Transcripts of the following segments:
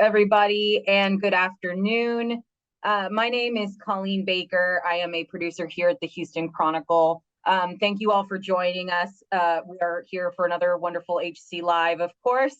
everybody, and good afternoon. My name is Colleen Baker. I am a producer here at the Houston Chronicle. Thank you all for joining us. We are here for another wonderful HC Live, of course.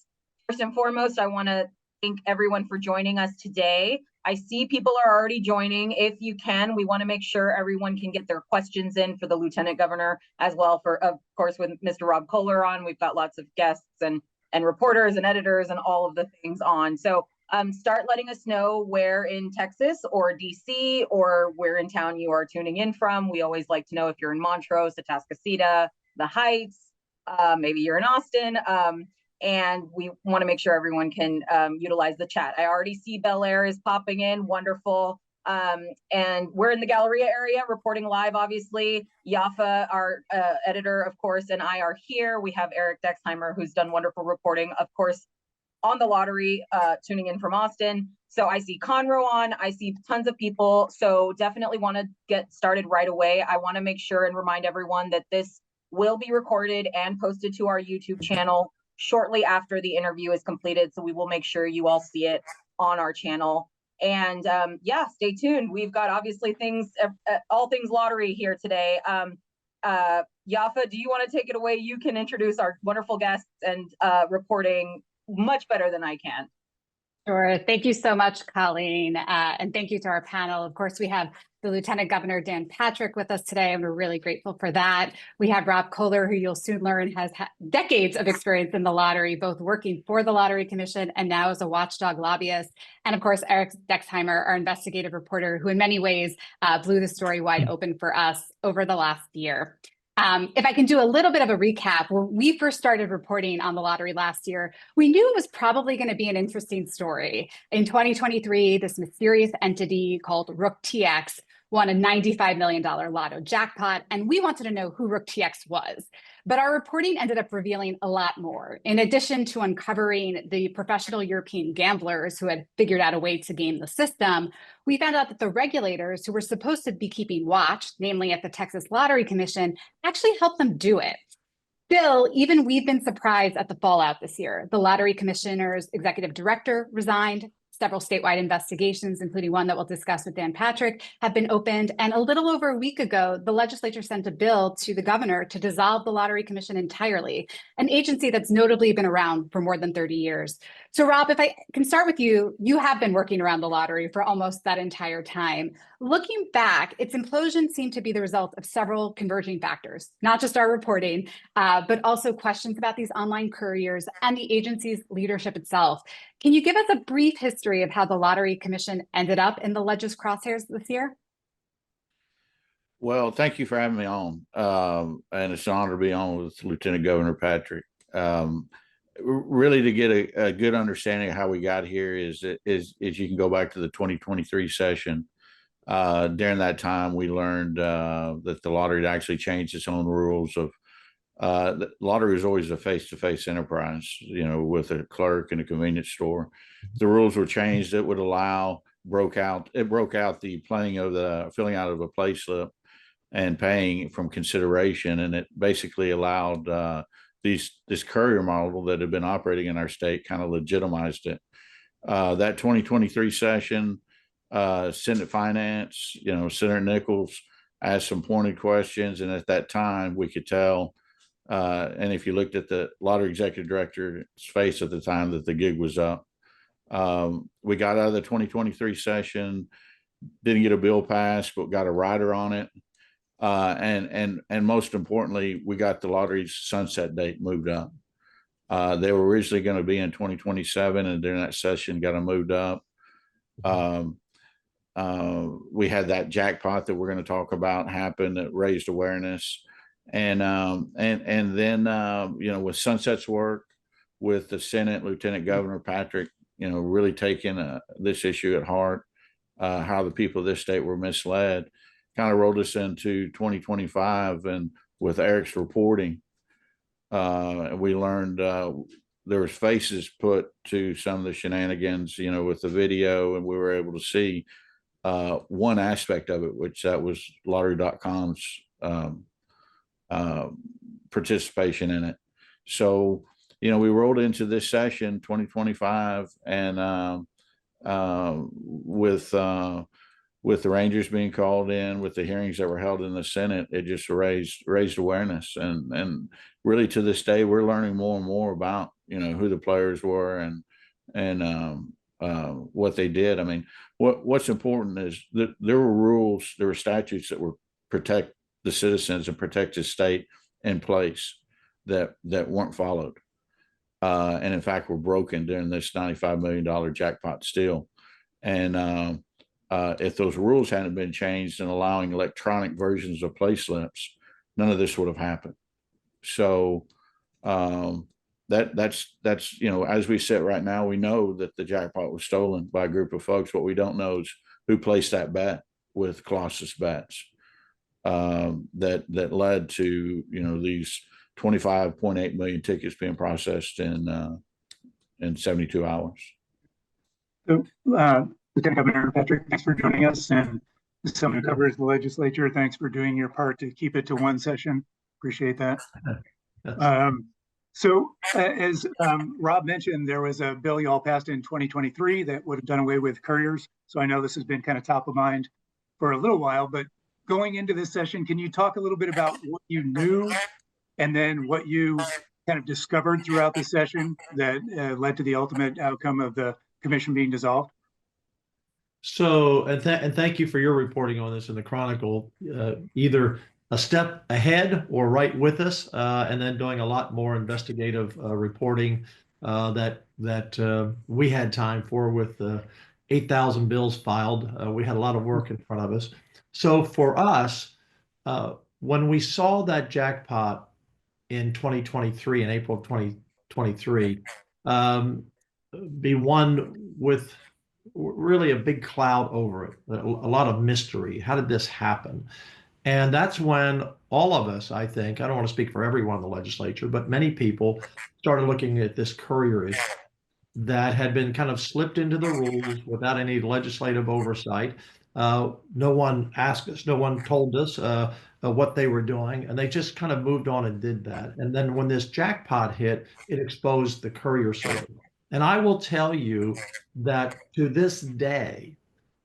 First and foremost, I want to thank everyone for joining us today. I see people are already joining. If you can, we want to make sure everyone can get their questions in for the Lieutenant Governor as well. For, of course, with Mr. Rob Kohler on, we've got lots of guests and reporters and editors and all of the things on. So start letting us know where in Texas or DC or where in town you are tuning in from. We always like to know if you're in Montrose, Atascocita, the Heights, maybe you're in Austin. And we want to make sure everyone can utilize the chat. I already see Bel Air is popping in. Wonderful. And we're in the Galleria area reporting live, obviously. Yaffa, our editor, of course, and I are here. We have Eric Dexheimer, who's done wonderful reporting, of course, on the lottery, tuning in from Austin. So I see Conroe on, I see tons of people. So definitely want to get started right away. I want to make sure and remind everyone that this will be recorded and posted to our YouTube channel shortly after the interview is completed. So we will make sure you all see it on our channel. And yeah, stay tuned. We've got obviously things, all things lottery here today. Yaffa, do you want to take it away? You can introduce our wonderful guests and reporting much better than I can. Sure. Thank you so much, Colleen. And thank you to our panel. Of course, we have the Lieutenant Governor Dan Patrick with us today, and we're really grateful for that. We have Rob Kohler, who you'll soon learn has decades of experience in the lottery, both working for the Lottery Commission and now as a watchdog lobbyist. And of course, Eric Dexheimer, our investigative reporter, who in many ways blew the story wide open for us over the last year. If I can do a little bit of a recap, when we first started reporting on the lottery last year, we knew it was probably going to be an interesting story. In 2023, this mysterious entity called Rook TX won a $95 million Lotto jackpot, and we wanted to know who Rook TX was. But our reporting ended up revealing a lot more. In addition to uncovering the professional European gamblers who had figured out a way to game the system, we found out that the regulators who were supposed to be keeping watch, namely at the Texas Lottery Commission, actually helped them do it. Still, even we've been surprised at the fallout this year. The Lottery Commissioner's executive director resigned. Several statewide investigations, including one that we'll discuss with Dan Patrick, have been opened. And a little over a week ago, the legislature sent a bill to the governor to dissolve the Lottery Commission entirely, an agency that's notably been around for more than 30 years. So Rob, if I can start with you, you have been working around the lottery for almost that entire time. Looking back, its implosion seemed to be the result of several converging factors, not just our reporting, but also questions about these online couriers and the agency's leadership itself. Can you give us a brief history of how the Lottery Commission ended up in the ledge's crosshairs this year? Well, thank you for having me on. And it's an honor to be on with Lieutenant Governor Patrick. Really, to get a good understanding of how we got here is you can go back to the 2023 session. During that time, we learned that the lottery had actually changed its own rules of the lottery was always a face-to-face enterprise, with a clerk in a convenience store. The rules were changed. It would allow broke out the filling out of a play slip and paying from consideration. And it basically allowed this courier model that had been operating in our state, kind of legitimized it. That 2023 session, Senate Finance, Senator Nichols asked some pointed questions. And at that time, we could tell, and if you looked at the lottery executive director's face at the time, that the gig was up. We got out of the 2023 session, didn't get a bill passed, but got a rider on it. And most importantly, we got the lottery's sunset date moved up. They were originally going to be in 2027, and during that session got them moved up. We had that jackpot that we're going to talk about happen that raised awareness. And then with Sunset's work, with the Senate, Lieutenant Governor Patrick, really taking this issue at heart, how the people of this state were misled, kind of rolled us into 2025. And with Eric's reporting, we learned there was faces put to some of the shenanigans, with the video, and we were able to see one aspect of it, which that was Lottery.com's participation in it. So, we rolled into this session 2025, and with the Rangers being called in, with the hearings that were held in the Senate, it just raised awareness, and really to this day we're learning more and more about who the players were and what they did. I mean, what's important is that there were rules, there were statutes that were protect the citizens and protect the state in place that weren't followed, and in fact were broken during this $95 million jackpot steal. And if those rules hadn't been changed and allowing electronic versions of play slips, none of this would have happened. So that's as we sit right now, we know that the jackpot was stolen by a group of folks. What we don't know is who placed that bet with Colossus bets that led to these 25.8 million tickets being processed in 72 hours. So, Lieutenant Governor Patrick, thanks for joining us. And as someone who covers the legislature, thanks for doing your part to keep it to one session. Appreciate that. As Rob mentioned, there was a bill you all passed in 2023 that would have done away with couriers. So I know this has been kind of top of mind for a little while, but going into this session, can you talk a little bit about what you knew and then what you kind of discovered throughout the session that led to the ultimate outcome of the commission being dissolved? So, and thank you for your reporting on this in the Chronicle, either a step ahead or right with us, and then doing a lot more investigative reporting that we had time for with 8,000 bills filed. We had a lot of work in front of us. So for us, when we saw that jackpot in 2023, in April of 2023, be one with really a big cloud over it, a lot of mystery. How did this happen? And that's when all of us, I think, I don't want to speak for everyone in the legislature, but many people started looking at this courier issue that had been kind of slipped into the rules without any legislative oversight. No one asked us, no one told us what they were doing, and they just kind of moved on and did that. And then when this jackpot hit, it exposed the courier service. And I will tell you that to this day,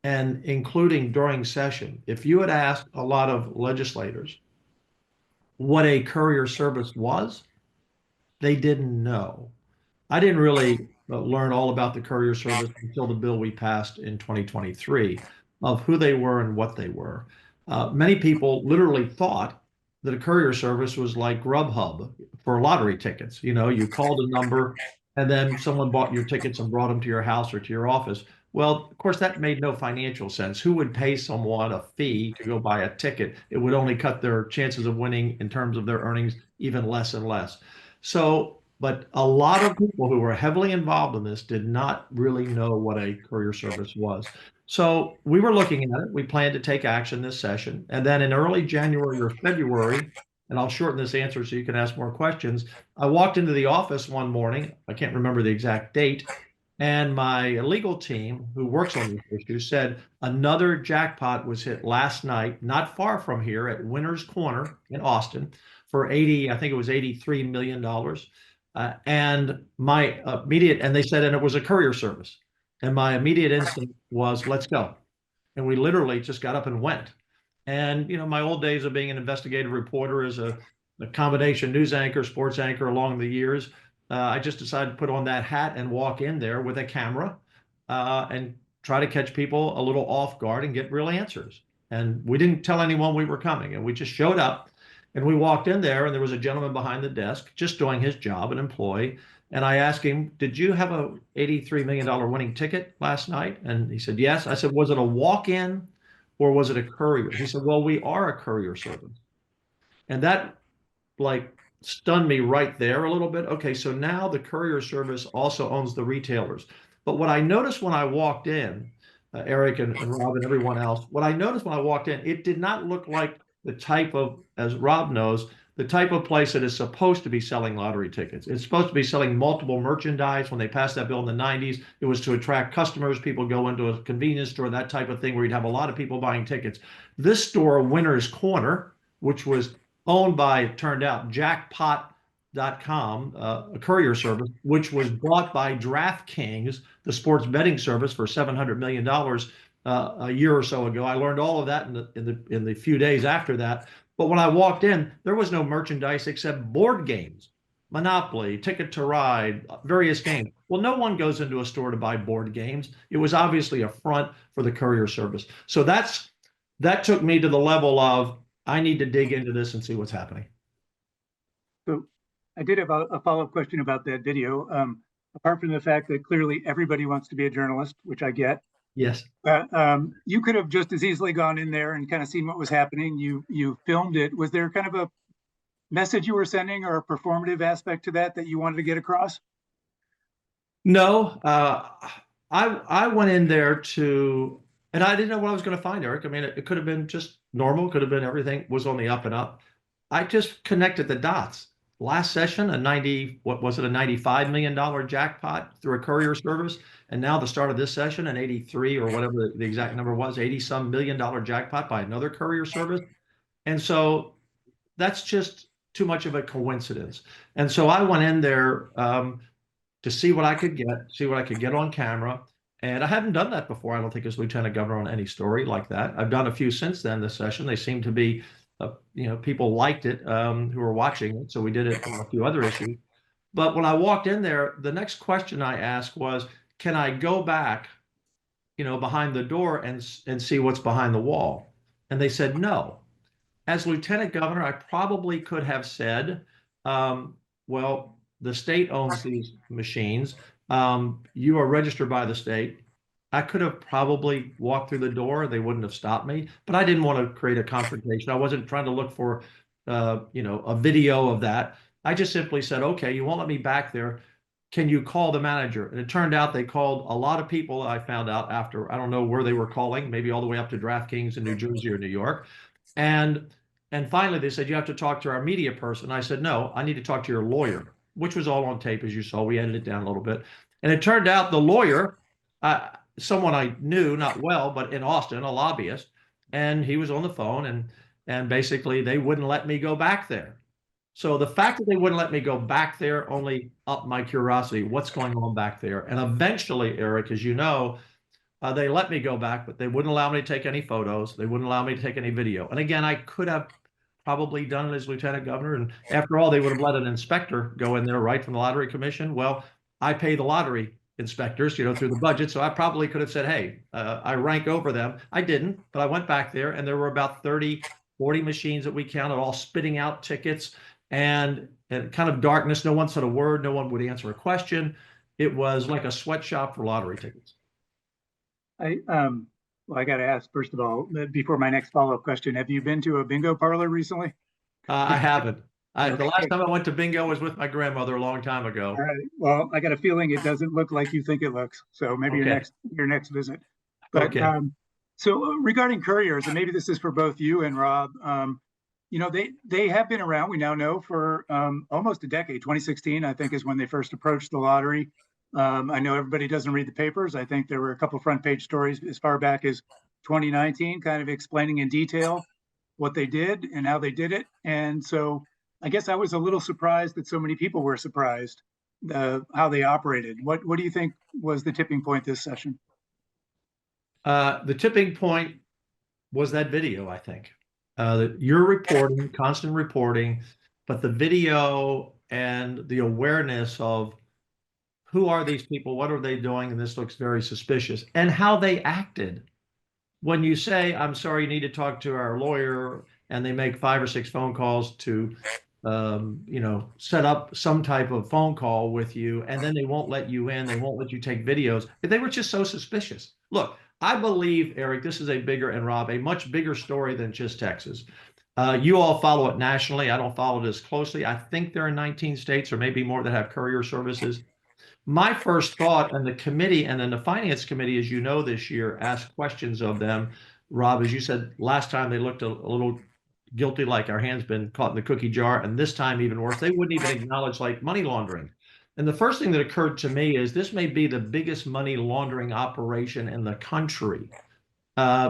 and including during session, if you had asked a lot of legislators what a courier service was, they didn't know. I didn't really learn all about the courier service until the bill we passed in 2023 of who they were and what they were. Many people literally thought that a courier service was like Grubhub for lottery tickets. You called a number and then someone bought your tickets and brought them to your house or to your office. Well, of course, that made no financial sense. Who would pay someone a fee to go buy a ticket? It would only cut their chances of winning in terms of their earnings even less and less. So, but a lot of people who were heavily involved in this did not really know what a courier service was. So we were looking at it. We planned to take action this session. And then in early January or February, and I'll shorten this answer so you can ask more questions, I walked into the office one morning, I can't remember the exact date, and my legal team who works on these issues said another jackpot was hit last night, not far from here at Winner's Corner in Austin for I think it was $83 million. And my and they said, and it was a courier service. And my immediate instinct was, let's go. And we literally just got up and went. And, my old days of being an investigative reporter as a combination news anchor, sports anchor along the years, I just decided to put on that hat and walk in there with a camera and try to catch people a little off guard and get real answers. And we didn't tell anyone we were coming, and we just showed up and we walked in there, and there was a gentleman behind the desk just doing his job, an employee. And I asked him, did you have a $83 million winning ticket last night? And he said, yes. I said, was it a walk-in or was it a courier? He said, well, we are a courier service. And that stunned me right there a little bit. Okay, so now the courier service also owns the retailers. But what I noticed when I walked in, Eric and Rob and everyone else, what I noticed when I walked in, it did not look like the type of, as Rob knows, the type of place that is supposed to be selling lottery tickets. It's supposed to be selling multiple merchandise. When they passed that bill in the 90s, it was to attract customers. People go into a convenience store, that type of thing, where you'd have a lot of people buying tickets. This store, Winner's Corner, which was owned by, it turned out, Jackpot Panelists.com, a courier service, which was bought by DraftKings, the sports betting service, for $700 million a year or so ago. I learned all of that in the few days after that. But when I walked in, there was no merchandise except board games, Monopoly, Ticket to Ride, various games. Well, no one goes into a store to buy board games. It was obviously a front for the courier service. So that took me to the level of, I need to dig into this and see what's happening. So I did have a follow-up question about that video. Apart from the fact that clearly everybody wants to be a journalist, which I get. Yes. You could have just as easily gone in there and kind of seen what was happening. You filmed it. Was there kind of a message you were sending or a performative aspect to that you wanted to get across? No, I went in there and I didn't know what I was going to find, Eric. I mean, it could have been just normal, could have been everything was on the up and up. I just connected the dots. Last session, a $95 million jackpot through a courier service. And now the start of this session, an 83 or whatever the exact number was, 80-some million dollar jackpot by another courier service. And so that's just too much of a coincidence. And so I went in there to see what I could get on camera. And I hadn't done that before, I don't think, as lieutenant governor on any story like that. I've done a few since then this session. They seem to be, people liked it who were watching it. So we did it on a few other issues. But when I walked in there, the next question I asked was, can I go back, behind the door and see what's behind the wall? And they said no. As lieutenant governor, I probably could have said, well, the state owns these machines. You are registered by the state. I could have probably walked through the door. They wouldn't have stopped me, but I didn't want to create a confrontation. I wasn't trying to look for, a video of that. I just simply said, okay, you won't let me back there. Can you call the manager? And it turned out they called a lot of people. I found out after, I don't know where they were calling, maybe all the way up to DraftKings in New Jersey or New York. And finally they said, you have to talk to our media person. I said, no, I need to talk to your lawyer, which was all on tape, as you saw. We edited it down a little bit. And it turned out the lawyer, someone I knew, not well, but in Austin, a lobbyist, and he was on the phone, and basically they wouldn't let me go back there. So the fact that they wouldn't let me go back there only upped my curiosity. What's going on back there? And eventually, Eric, as you know, they let me go back, but they wouldn't allow me to take any photos. They wouldn't allow me to take any video. And again, I could have probably done it as lieutenant governor. And after all, they would have let an inspector go in there right from the Lottery Commission. Well, I pay the lottery inspectors, through the budget. So I probably could have said, hey, I rank over them. I didn't, but I went back there and there were about 30, 40 machines that we counted, all spitting out tickets and kind of darkness. No one said a word. No one would answer a question. It was like a sweatshop for lottery tickets. I got to ask, first of all, before my next follow-up question, have you been to a bingo parlor recently? I haven't. The last time I went to bingo was with my grandmother a long time ago. All right. Well, I got a feeling it doesn't look like you think it looks. So maybe your next visit. But okay. So regarding couriers, and maybe this is for both you and Rob, they have been around, we now know, for almost a decade. 2016, I think, is when they first approached the lottery. I know everybody doesn't read the papers. I think there were a couple front page stories as far back as 2019, kind of explaining in detail what they did and how they did it. And so I guess I was a little surprised that so many people were surprised how they operated. What do you think was the tipping point this session? The tipping point was that video, I think. Your reporting, constant reporting, but the video and the awareness of who are these people, what are they doing, and this looks very suspicious, and how they acted. When you say, I'm sorry, you need to talk to our lawyer, and they make 5 or 6 phone calls to set up some type of phone call with you, and then they won't let you in, they won't let you take videos. They were just so suspicious. Look, I believe, Eric, this is a much bigger story than just Texas. You all follow it nationally. I don't follow it as closely. I think there are 19 states or maybe more that have courier services. My first thought, and the committee and then the finance committee, as you know, this year asked questions of them. Rob, as you said, last time they looked a little guilty, like our hands been caught in the cookie jar, and this time even worse. They wouldn't even acknowledge like money laundering. And the first thing that occurred to me is this may be the biggest money laundering operation in the country,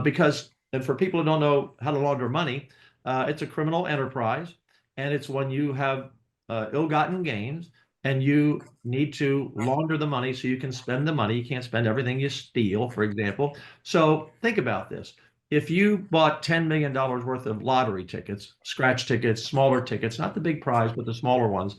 because, and for people who don't know how to launder money, it's a criminal enterprise, and it's when you have ill-gotten gains, and you need to launder the money so you can spend the money. You can't spend everything you steal, for example. So think about this. If you bought $10 million worth of lottery tickets, scratch tickets, smaller tickets, not the big prize, but the smaller ones,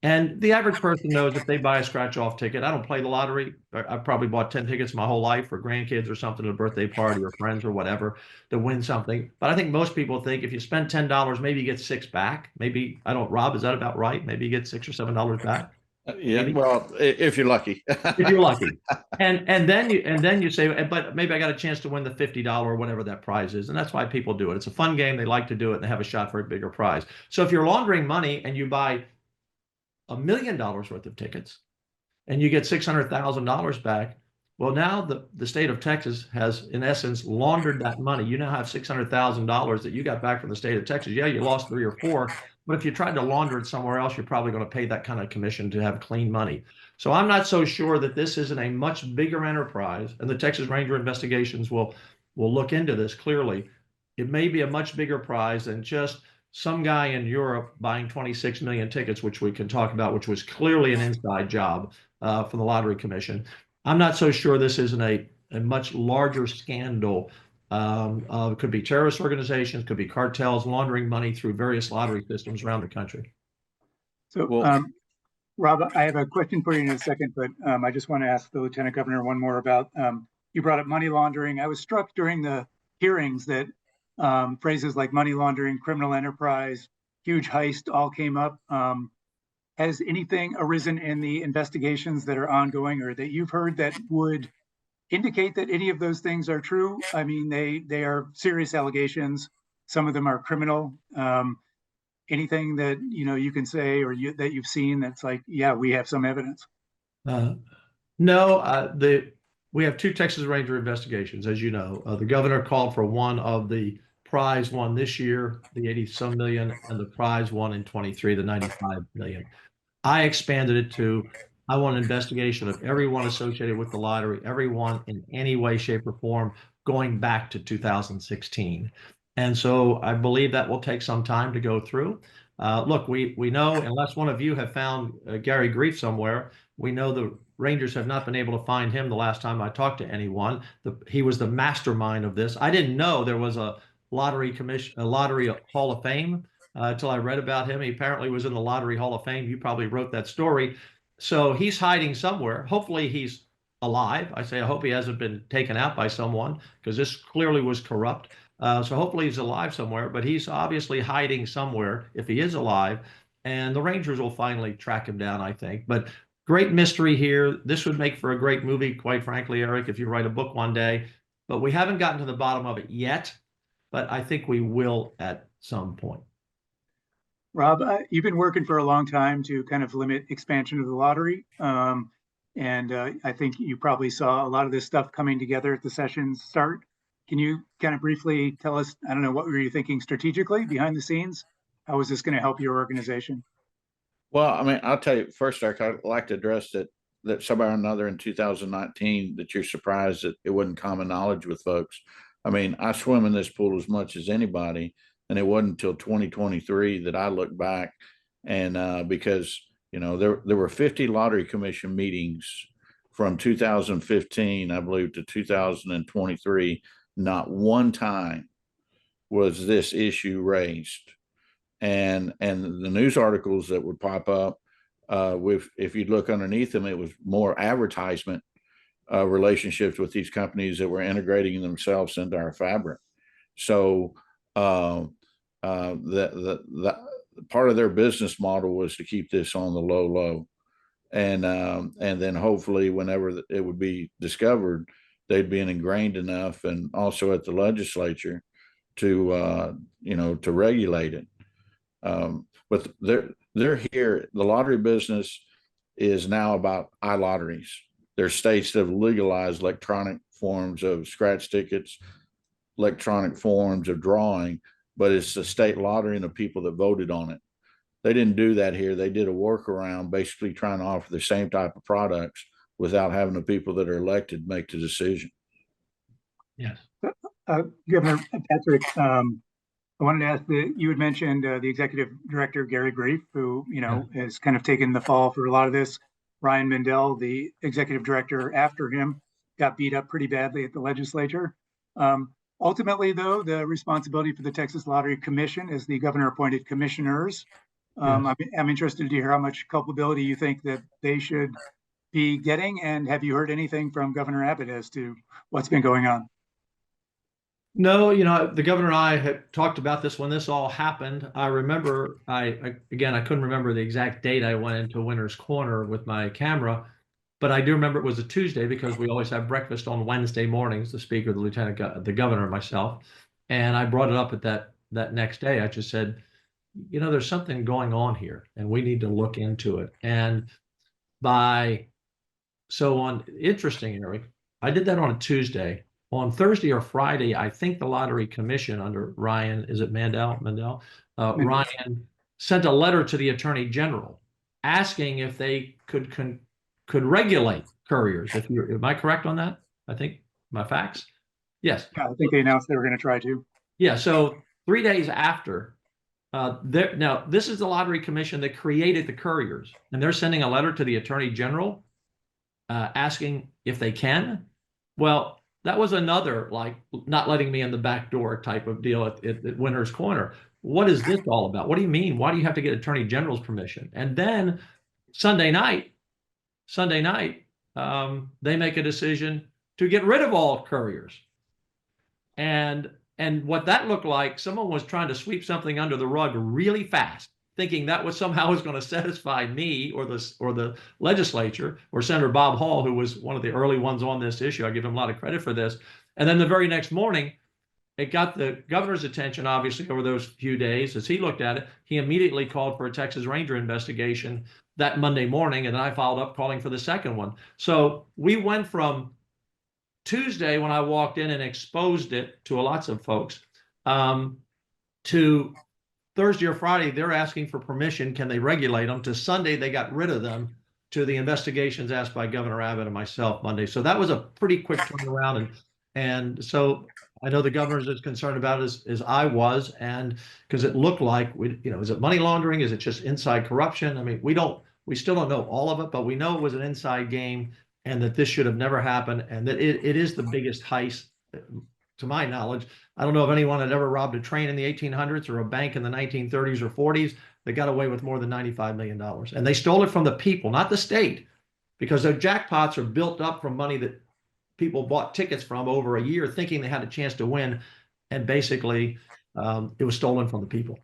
and the average person knows if they buy a scratch-off ticket, I don't play the lottery. I've probably bought 10 tickets my whole life for grandkids or something, at a birthday party or friends or whatever, to win something. But I think most people think if you spend $10, maybe you get $6 back. Maybe, I don't, Rob, is that about right? Maybe you get $6 or $7 back. Yeah, Maybe. well, if you're lucky. If you're lucky. And then you say, but maybe I got a chance to win the $50 or whatever that prize is. And that's why people do it. It's a fun game. They like to do it, and they have a shot for a bigger prize. So if you're laundering money and you buy $1 million worth of tickets and you get $600,000 back, well, now the state of Texas has, in essence, laundered that money. You now have $600,000 that you got back from the state of Texas. Yeah, you lost 3 or 4, but if you tried to launder it somewhere else, you're probably going to pay that kind of commission to have clean money. So I'm not so sure that this isn't a much bigger enterprise, and the Texas Ranger investigations will look into this clearly. It may be a much bigger prize than just some guy in Europe buying 26 million tickets, which we can talk about, which was clearly an inside job from the Lottery Commission. I'm not so sure this isn't a much larger scandal. It could be terrorist organizations, could be cartels laundering money through various lottery systems around the country. So, Well, Rob, I have a question for you in a second, but I just want to ask the Lieutenant Governor one more about, you brought up money laundering. I was struck during the hearings that phrases like money laundering, criminal enterprise, huge heist all came up. Has anything arisen in the investigations that are ongoing or that you've heard that would indicate that any of those things are true? I mean, they are serious allegations. Some of them are criminal. Anything that you can say or that you've seen that's like, yeah, we have some evidence? No, we have 2 Texas Ranger investigations, as you know. The governor called for one of the prize one this year, the 80-some million, and the prize one in 23, the 95 million. I expanded it to, I want an investigation of everyone associated with the lottery, everyone in any way, shape, or form, going back to 2016. And so I believe that will take some time to go through. Look, we know, unless one of you have found Gary Grief somewhere, we know the Rangers have not been able to find him the last time I talked to anyone. He was the mastermind of this. I didn't know there was a lottery commission, a lottery hall of fame until I read about him. He apparently was in the Lottery Hall of Fame. You probably wrote that story. So he's hiding somewhere. Hopefully he's alive. I hope he hasn't been taken out by someone, because this clearly was corrupt. So hopefully he's alive somewhere, but he's obviously hiding somewhere if he is alive. And the Rangers will finally track him down, I think. But great mystery here. This would make for a great movie, quite frankly, Eric, if you write a book one day. But we haven't gotten to the bottom of it yet, but I think we will at some point. Rob, you've been working for a long time to kind of limit expansion of the lottery. And I think you probably saw a lot of this stuff coming together at the session's start. Can you kind of briefly tell us, I don't know, what were you thinking strategically behind the scenes? How is this going to help your organization? Well, I mean, I'll tell you first, Eric, I'd like to address that somehow or another in 2019 that you're surprised that it wasn't common knowledge with folks. I mean, I swim in this pool as much as anybody, and it wasn't until 2023 that I look back, and because there were 50 Lottery Commission meetings from 2015, I believe, to 2023. Not one time was this issue raised, and the news articles that would pop up, if you'd look underneath them, it was more advertisement relationships with these companies that were integrating themselves into our fabric. So the part of their business model was to keep this on the low, and then hopefully whenever it would be discovered, they'd been ingrained enough, and also at the legislature, to to regulate it. But they're here. The lottery business is now about iLotteries. There's states that have legalized electronic forms of scratch tickets, electronic forms of drawing, but it's the state lottery and the people that voted on it. They didn't do that here. They did a workaround, basically trying to offer the same type of products without having the people that are elected make the decision. Yes. Governor Patrick, I wanted to ask that you had mentioned the executive director, Gary Grief, who, has kind of taken the fall for a lot of this. Ryan Mendel, the executive director after him, got beat up pretty badly at the legislature. Ultimately, though, the responsibility for the Texas Lottery Commission is the governor appointed commissioners. I'm interested to hear how much culpability you think that they should be getting. And have you heard anything from Governor Abbott as to what's been going on? No, the governor and I had talked about this when this all happened. I remember, I couldn't remember the exact date I went into Winner's Corner with my camera, but I do remember it was a Tuesday because we always have breakfast on Wednesday mornings, the speaker, the governor, and myself. And I brought it up at that next day. I just said, there's something going on here and we need to look into it. And interesting, Eric, I did that on a Tuesday. On Thursday or Friday, I think the Lottery Commission under Ryan, is it Mendel? Ryan sent a letter to the Attorney General asking if they could regulate couriers. Am I correct on that? I think my facts. Yes. I think they announced they were going to try to. Yeah. So 3 days after, now this is the Lottery Commission that created the couriers, and they're sending a letter to the Attorney General asking if they can. Well, that was another, like, not letting me in the back door type of deal at Winner's Corner. What is this all about? What do you mean? Why do you have to get Attorney General's permission? And then Sunday night, they make a decision to get rid of all couriers. And what that looked like, someone was trying to sweep something under the rug really fast, thinking that was somehow was going to satisfy me or the legislature or Senator Bob Hall, who was one of the early ones on this issue. I give him a lot of credit for this. And then the very next morning, it got the governor's attention, obviously, over those few days. As he looked at it, he immediately called for a Texas Ranger investigation that Monday morning, and then I followed up calling for the second one. So we went from Tuesday, when I walked in and exposed it to lots of folks, to Thursday or Friday, they're asking for permission. Can they regulate them? To Sunday, they got rid of them, to the investigations asked by Governor Abbott and myself Monday. So that was a pretty quick turnaround. And so I know the governor's as concerned about it as I was, and because it looked like, is it money laundering? Is it just inside corruption? I mean, we still don't know all of it, but we know it was an inside game and that this should have never happened, and that it is the biggest heist, to my knowledge. I don't know if anyone had ever robbed a train in the 1800s or a bank in the 1930s or 40s. They got away with more than $95 million. And they stole it from the people, not the state, because their jackpots are built up from money that people bought tickets from over a year thinking they had a chance to win. And basically, it was stolen from the people.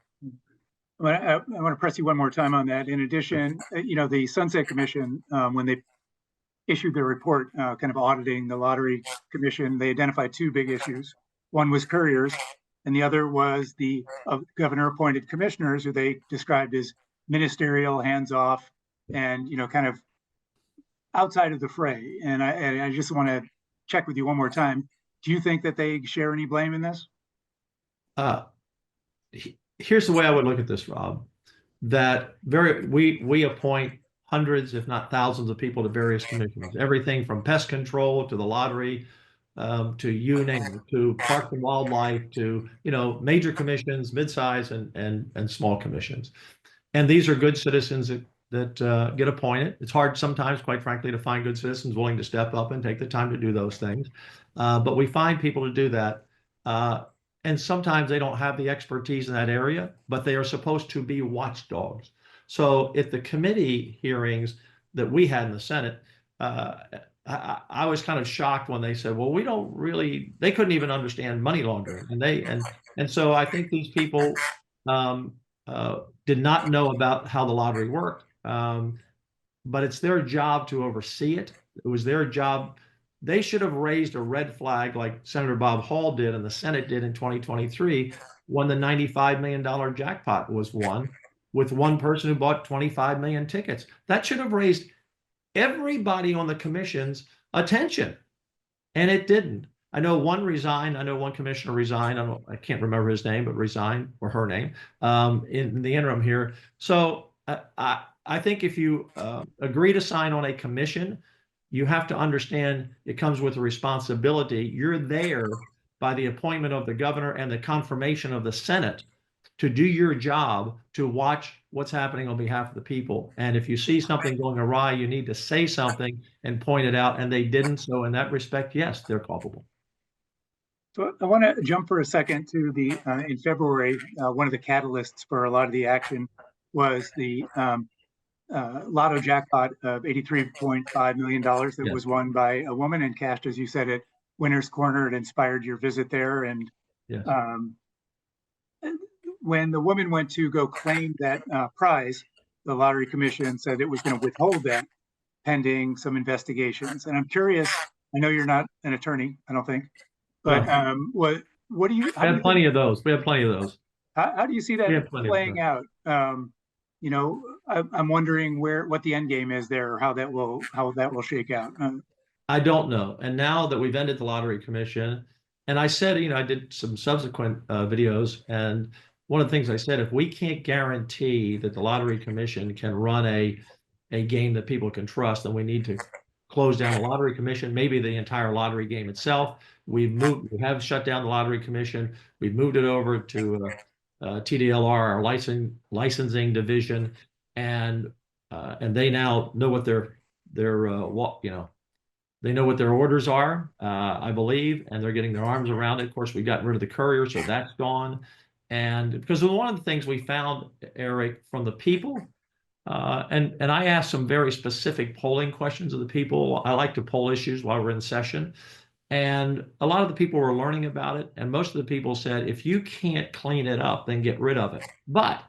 I want to press you one more time on that. In addition, the Sunset Commission, when they issued their report kind of auditing the Lottery Commission, they identified two big issues. One was couriers, and the other was the governor appointed commissioners, who they described as ministerial, hands-off, and kind of outside of the fray. And I just want to check with you one more time. Do you think that they share any blame in this? Here's the way I would look at this, Rob. That we appoint hundreds, if not thousands, of people to various commissions. Everything from pest control to the lottery, to you name it, to Parks and Wildlife, to major commissions, mid-size and small commissions. And these are good citizens that get appointed. It's hard sometimes, quite frankly, to find good citizens willing to step up and take the time to do those things. But we find people to do that. And sometimes they don't have the expertise in that area, but they are supposed to be watchdogs. So at the committee hearings that we had in the Senate, I was kind of shocked when they said, well, they couldn't even understand money laundering. And so I think these people did not know about how the lottery worked. But it's their job to oversee it. It was their job. They should have raised a red flag like Senator Bob Hall did and the Senate did in 2023 when the $95 million jackpot was won with one person who bought 25 million tickets. That should have raised everybody on the commission's attention, and it didn't. I know one resigned. I know one commissioner resigned. I can't remember his name, but resigned, or her name, in the interim here. So I think if you agree to sign on a commission, you have to understand it comes with a responsibility. You're there by the appointment of the governor and the confirmation of the Senate to do your job, to watch what's happening on behalf of the people. And if you see something going awry, you need to say something and point it out. And they didn't. So in that respect, yes, they're culpable. So I want to jump for a second to the, in February, one of the catalysts for a lot of the action was the Lotto jackpot of $83.5 million that Yes. was won by a woman and cashed, as you said, at Winner's Corner. It inspired your visit there. And Yes. When the woman went to go claim that prize, the Lottery Commission said it was going to withhold that pending some investigations. And I'm curious, I know you're not an attorney, I don't think, but what do you? We have plenty of those. We have plenty of those. How do you see that playing out? You know, I'm wondering what the end game is there, or how that will shake out. I don't know. And now that we've ended the Lottery Commission, and I said, you know, I did some subsequent videos, and one of the things I said, if we can't guarantee that the Lottery Commission can run a game that people can trust, then we need to close down the Lottery Commission, maybe the entire lottery game itself. We have shut down the Lottery Commission. We've moved it over to TDLR, our licensing division, and they now know what their they know what their orders are, I believe, and they're getting their arms around it. Of course, we got rid of the courier, so that's gone. And because one of the things we found, Eric, from the people, and I asked some very specific polling questions of the people. I like to poll issues while we're in session. And a lot of the people were learning about it. And most of the people said, if you can't clean it up, then get rid of it. But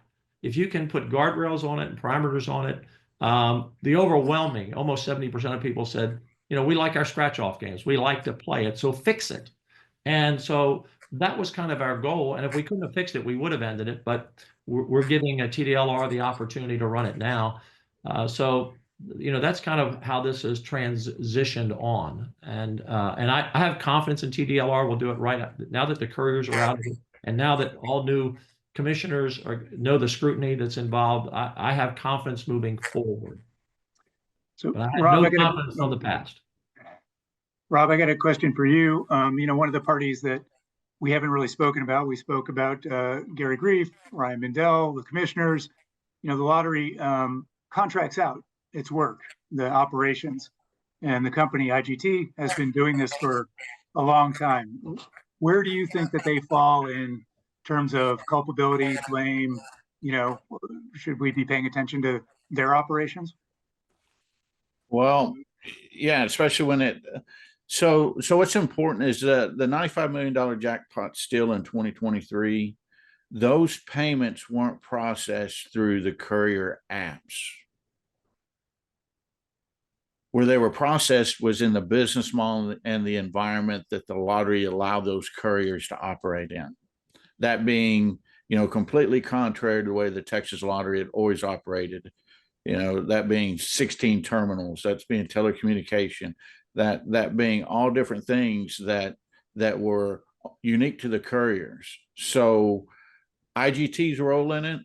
if you can put guardrails on it and parameters on it, the overwhelming, almost 70% of people said, you know, we like our scratch-off games. We like to play it, so fix it. And so that was kind of our goal. And if we couldn't have fixed it, we would have ended it. But we're giving a TDLR the opportunity to run it now. So, you know, that's kind of how this has transitioned on. And I have confidence in TDLR. We'll do it right now that the couriers are out of it, and now that all new commissioners know the scrutiny that's involved. I have confidence moving forward. So, but I have Rob, no confidence on the past. Rob, I got a question for you. You know, one of the parties that we haven't really spoken about, we spoke about Gary Grief, Ryan Mindell, the commissioners. You know, the lottery contracts out its work, the operations, and the company IGT has been doing this for a long time. Where do you think that they fall in terms of culpability, blame? You know, should we be paying attention to their operations? Well, yeah, especially when it. So what's important is the $95 million jackpot still in 2023. Those payments weren't processed through the courier apps. Where they were processed was in the business model and the environment that the lottery allowed those couriers to operate in. That being, you know, completely contrary to the way the Texas Lottery had always operated. You know, that being 16 terminals, that's being telecommunication, that being all different things that were unique to the couriers. So IGT's role in it,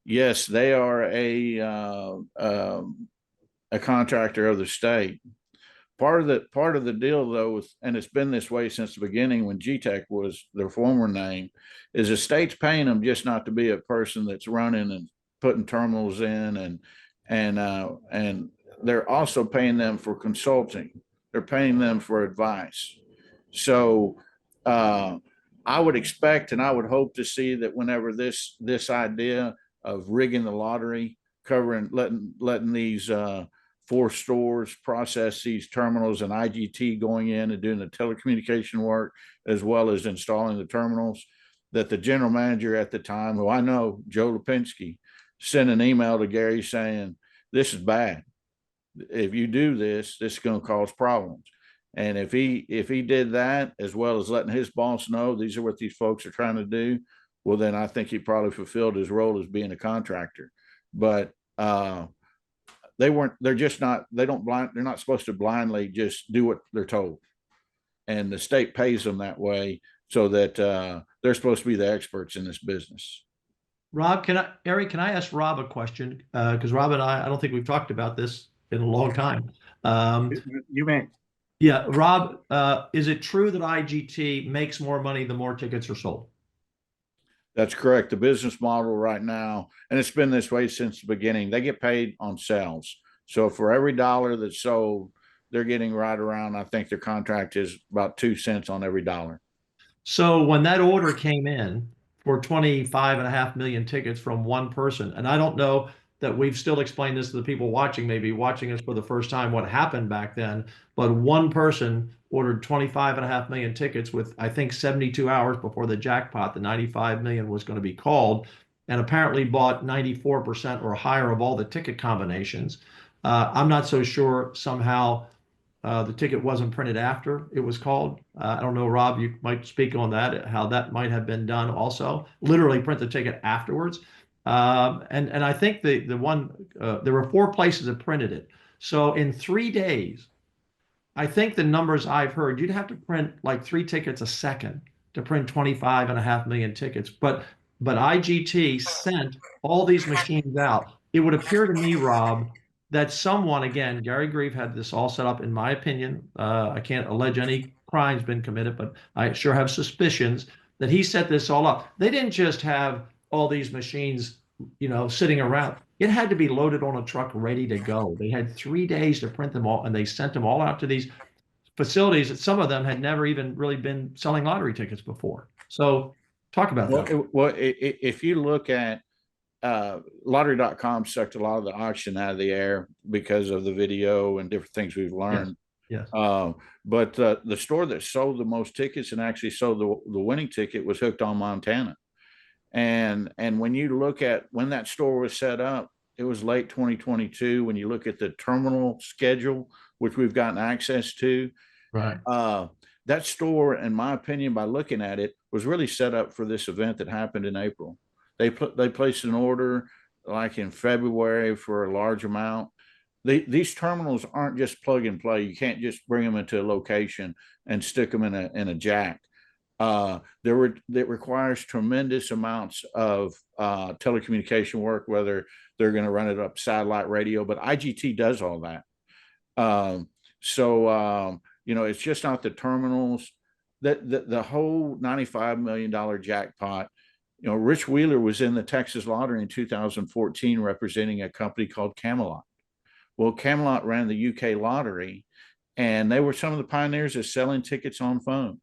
yes, they are a contractor of the state. Part of the deal, though, and it's been this way since the beginning when GTEC was their former name, is the state's paying them just not to be a person that's running and putting terminals in, and they're also paying them for consulting. They're paying them for advice. So I would expect and I would hope to see that whenever this idea of rigging the lottery, letting these 4 stores process these terminals, and IGT going in and doing the telecommunication work as well as installing the terminals, that the general manager at the time, who I know, Joe Lipinski, sent an email to Gary saying, this is bad. If you do this, this is going to cause problems. And if he did that, as well as letting his boss know these are what these folks are trying to do, well, then I think he probably fulfilled his role as being a contractor. But they're not supposed to blindly just do what they're told. And the state pays them that way so that they're supposed to be the experts in this business. Rob, Eric, can I ask Rob a question? Because Rob and I don't think we've talked about this in a long time. You may. Yeah, Rob, is it true that IGT makes more money the more tickets are sold? That's correct. The business model right now, and it's been this way since the beginning, they get paid on sales. So for every dollar that's sold, they're getting right around, I think their contract is about 2 cents on every dollar. So when that order came in for 25.5 million tickets from one person, and I don't know that we've still explained this to the people watching, maybe watching us for the first time, what happened back then, but one person ordered 25.5 million tickets with, I think, 72 hours before the jackpot, the 95 million was going to be called, and apparently bought 94% or higher of all the ticket combinations. I'm not so sure somehow the ticket wasn't printed after it was called. I don't know, Rob, you might speak on that, how that might have been done also. Literally print the ticket afterwards. And I think the one, there were 4 places that printed it. So in 3 days, I think the numbers I've heard, you'd have to print like 3 tickets a second to print 25.5 million tickets. But IGT sent all these machines out. It would appear to me, Rob, that someone, again, Gary Grieve had this all set up, in my opinion. I can't allege any crimes been committed, but I sure have suspicions that he set this all up. They didn't just have all these machines, sitting around. It had to be loaded on a truck ready to go. They had 3 days to print them all, and they sent them all out to these facilities that some of them had never even really been selling lottery tickets before. So talk about that. If you look at lottery.com sucked a lot of the auction out of the air because of the video and different things we've learned. Yes. But the store that sold the most tickets and actually sold the winning ticket was Hooked on Montana. And when you look at when that store was set up, it was late 2022. When you look at the terminal schedule, which we've gotten access to, Right. that store, in my opinion, by looking at it, was really set up for this event that happened in April. They placed an order like in February for a large amount. These terminals aren't just plug and play. You can't just bring them into a location and stick them in a jack. That requires tremendous amounts of telecommunication work, whether they're going to run it up satellite radio, but IGT does all that. It's just not the terminals. The whole $95 million jackpot. Rich Wheeler was in the Texas Lottery in 2014 representing a company called Camelot. Well, Camelot ran the UK lottery, and they were some of the pioneers of selling tickets on phones.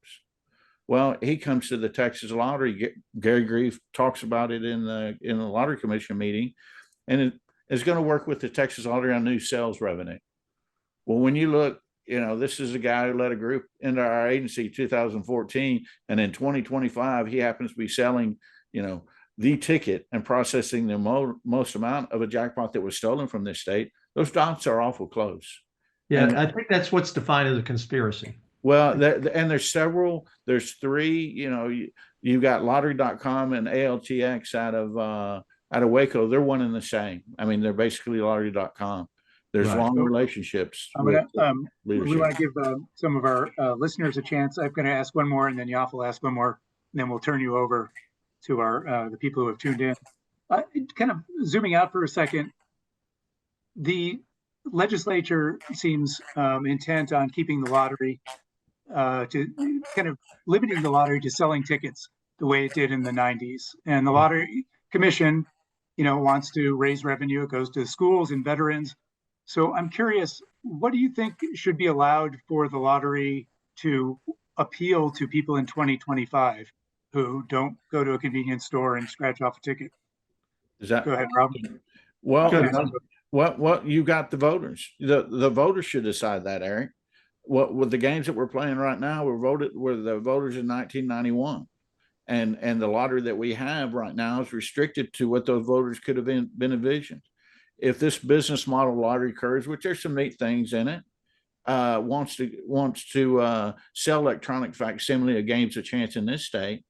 Well, he comes to the Texas Lottery. Gary Grieve talks about it in the Lottery Commission meeting, and it is going to work with the Texas Lottery on new sales revenue. Well, when you look, this is a guy who led a group into our agency 2014, and in 2025, he happens to be selling, the ticket and processing the most amount of a jackpot that was stolen from this state. Those dots are awful close. Yeah, and I think that's what's defined as a conspiracy. Well, and there's several. There's 3. You've got Lottery.com and ALTX out of Waco. They're one and the same. I mean, they're basically Lottery.com. There's Right. long relationships. We want to give some of our listeners a chance. I'm going to ask one more, and then Yaffa will ask one more, and then we'll turn you over to the people who have tuned in. Kind of zooming out for a second, the legislature seems intent on keeping the lottery to kind of limiting the lottery to selling tickets the way it did in the 90s. And the Lottery Commission, wants to raise revenue. It goes to schools and veterans. So I'm curious, what do you think should be allowed for the lottery to appeal to people in 2025 who don't go to a convenience store and scratch off a ticket? Go ahead, Rob. Well, you got the voters. The voters should decide that, Eric. With the games that we're playing right now, were the voters in 1991, and the lottery that we have right now is restricted to what those voters could have been envisioned. If this business model lottery occurs, which there's some neat things in it, wants to sell electronic facsimile of games of chance in this state,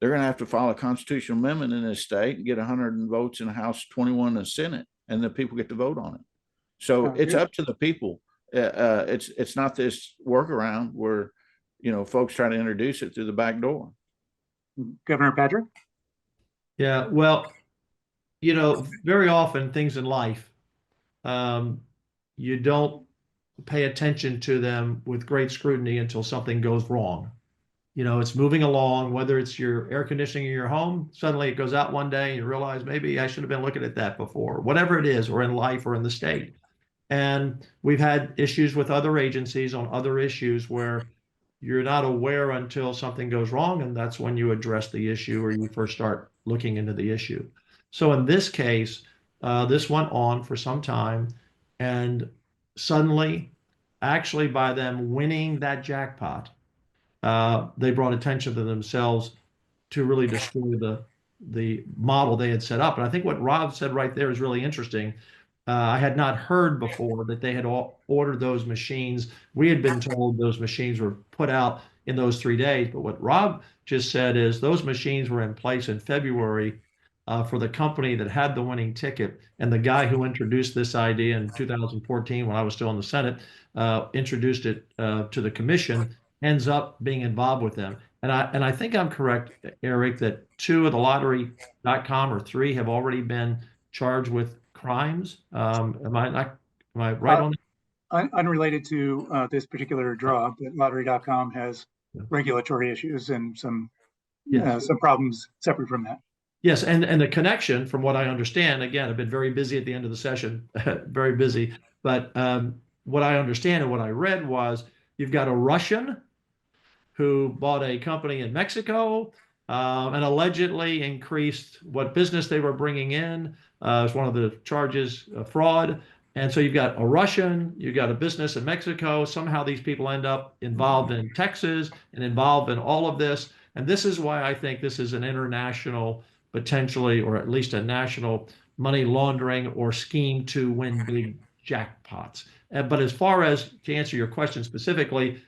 they're going to have to file a constitutional amendment in this state and get 100 votes in the House, 21 in the Senate, and the people get to vote on it. So it's up to the people. It's not this workaround where folks try to introduce it through the back door. Governor Patrick? Yeah, well, very often things in life, you don't pay attention to them with great scrutiny until something goes wrong. You know, it's moving along, whether it's your air conditioning in your home, suddenly it goes out one day and you realize maybe I should have been looking at that before, whatever it is, or in life or in the state. And we've had issues with other agencies on other issues where you're not aware until something goes wrong, and that's when you address the issue or you first start looking into the issue. So in this case, this went on for some time, and suddenly, actually by them winning that jackpot, they brought attention to themselves to really destroy the model they had set up. And I think what Rob said right there is really interesting. I had not heard before that they had ordered those machines. We had been told those machines were put out in those 3 days. But what Rob just said is those machines were in place in February for the company that had the winning ticket. And the guy who introduced this idea in 2014, when I was still in the Senate, introduced it to the commission, ends up being involved with them. And I think I'm correct, Eric, that 2 of the lottery.com or 3 have already been charged with crimes. Am I right on that? Unrelated to this particular draw, but Lottery.com has regulatory issues and some problems separate from that. Yes, and the connection, from what I understand, again, I've been very busy at the end of the session, very busy. But what I understand and what I read was you've got a Russian who bought a company in Mexico and allegedly increased what business they were bringing in. As one of the charges, fraud. And so you've got a Russian, you've got a business in Mexico. Somehow these people end up involved in Texas and involved in all of this. And this is why I think this is an international, potentially, or at least a national money laundering or scheme to win big jackpots. But as far as to answer your question specifically,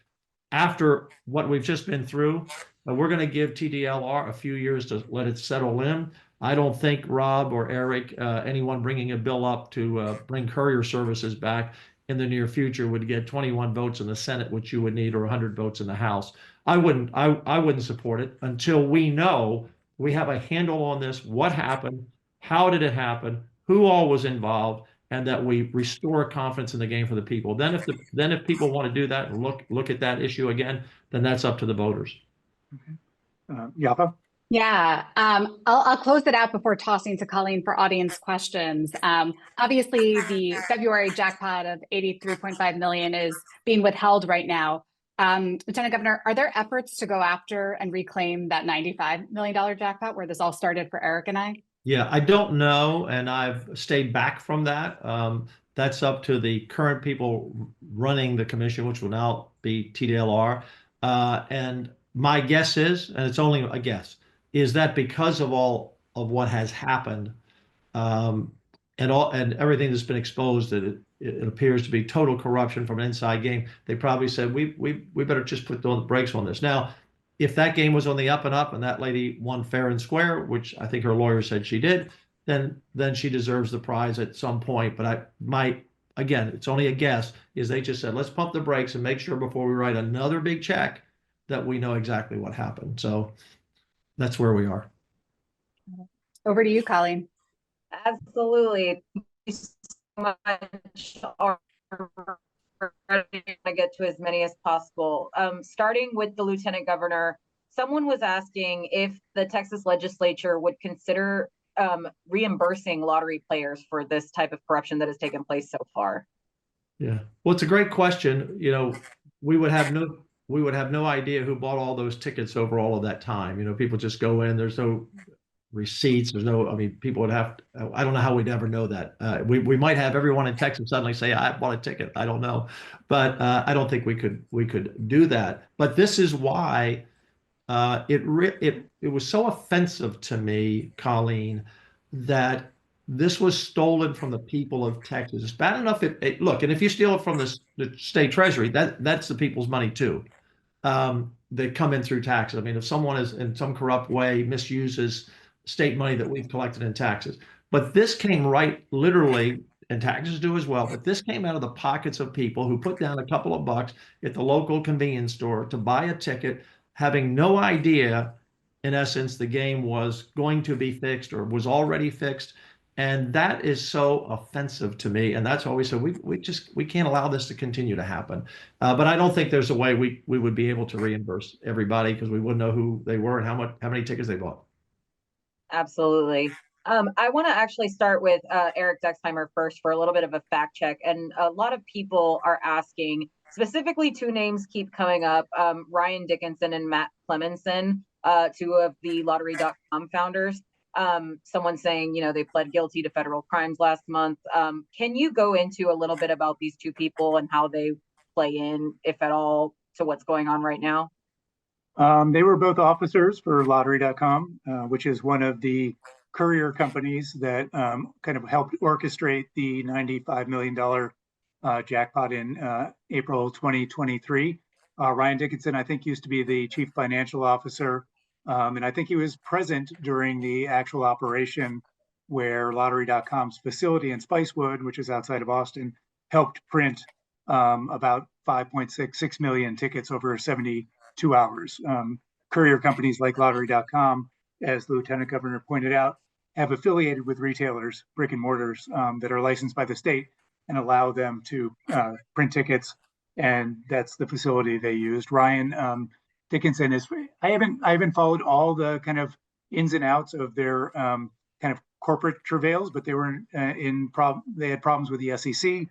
after what we've just been through, we're going to give TDLR a few years to let it settle in. I don't think Rob or Eric, anyone bringing a bill up to bring courier services back in the near future would get 21 votes in the Senate, which you would need, or 100 votes in the House. I wouldn't support it until we know we have a handle on this. What happened? How did it happen? Who all was involved? And that we restore confidence in the game for the people. Then if people want to do that and look at that issue again, then that's up to the voters. Okay. Yaffa? Yeah, I'll close it out before tossing to Colleen for audience questions. Obviously, the February jackpot of 83.5 million is being withheld right now. Lieutenant Governor, are there efforts to go after and reclaim that $95 million jackpot where this all started for Eric and I? Yeah, I don't know, and I've stayed back from that. That's up to the current people running the commission, which will now be TDLR. And my guess is, and it's only a guess, is that because of all of what has happened, and everything that's been exposed, that it appears to be total corruption from an inside game, they probably said we better just put the brakes on this. Now, if that game was on the up and up and that lady won fair and square, which I think her lawyer said she did, then she deserves the prize at some point. But again, it's only a guess, is they just said, let's pump the brakes and make sure before we write another big check that we know exactly what happened. So that's where we are. Over to you, Colleen. Absolutely. Thank you so much. I get to as many as possible. Starting with the Lieutenant Governor, someone was asking if the Texas legislature would consider reimbursing lottery players for this type of corruption that has taken place so far. Yeah, well, it's a great question. You know, we would have no idea who bought all those tickets over all of that time. You know, people just go in. There's no receipts. There's no. I mean, people would have. I don't know how we'd ever know that. We might have everyone in Texas suddenly say, "I bought a ticket." I don't know, but I don't think we could do that. But this is why it was so offensive to me, Colleen, that this was stolen from the people of Texas. It's bad enough. Look, and if you steal it from the state treasury, that's the people's money too. They come in through taxes. I mean, if someone is in some corrupt way misuses state money that we've collected in taxes, but this came right literally, and taxes do as well, but this came out of the pockets of people who put down a couple of bucks at the local convenience store to buy a ticket, having no idea, in essence, the game was going to be fixed or was already fixed. And that is so offensive to me. And that's why we said we can't allow this to continue to happen. But I don't think there's a way we would be able to reimburse everybody because we wouldn't know who they were and how many tickets they bought. Absolutely. I want to actually start with Eric Dexheimer first for a little bit of a fact check. And a lot of people are asking, specifically two names keep coming up, Ryan Dickinson and Matt Clemenson, two of the Lottery.com founders. Someone saying, they pled guilty to federal crimes last month. Can you go into a little bit about these two people and how they play in, if at all, to what's going on right now? They were both officers for Lottery.com, which is one of the courier companies that kind of helped orchestrate the $95 million jackpot in April 2023. Ryan Dickinson, I think, used to be the chief financial officer. And I think he was present during the actual operation where Lottery.com's facility in Spicewood, which is outside of Austin, helped print about 5.6 million tickets over 72 hours. Courier companies like Lottery.com, as the Lieutenant Governor pointed out, have affiliated with retailers, brick and mortars, that are licensed by the state and allow them to print tickets. And that's the facility they used. Ryan Dickinson is, I haven't followed all the kind of ins and outs of their kind of corporate travails, but they were they had problems with the SEC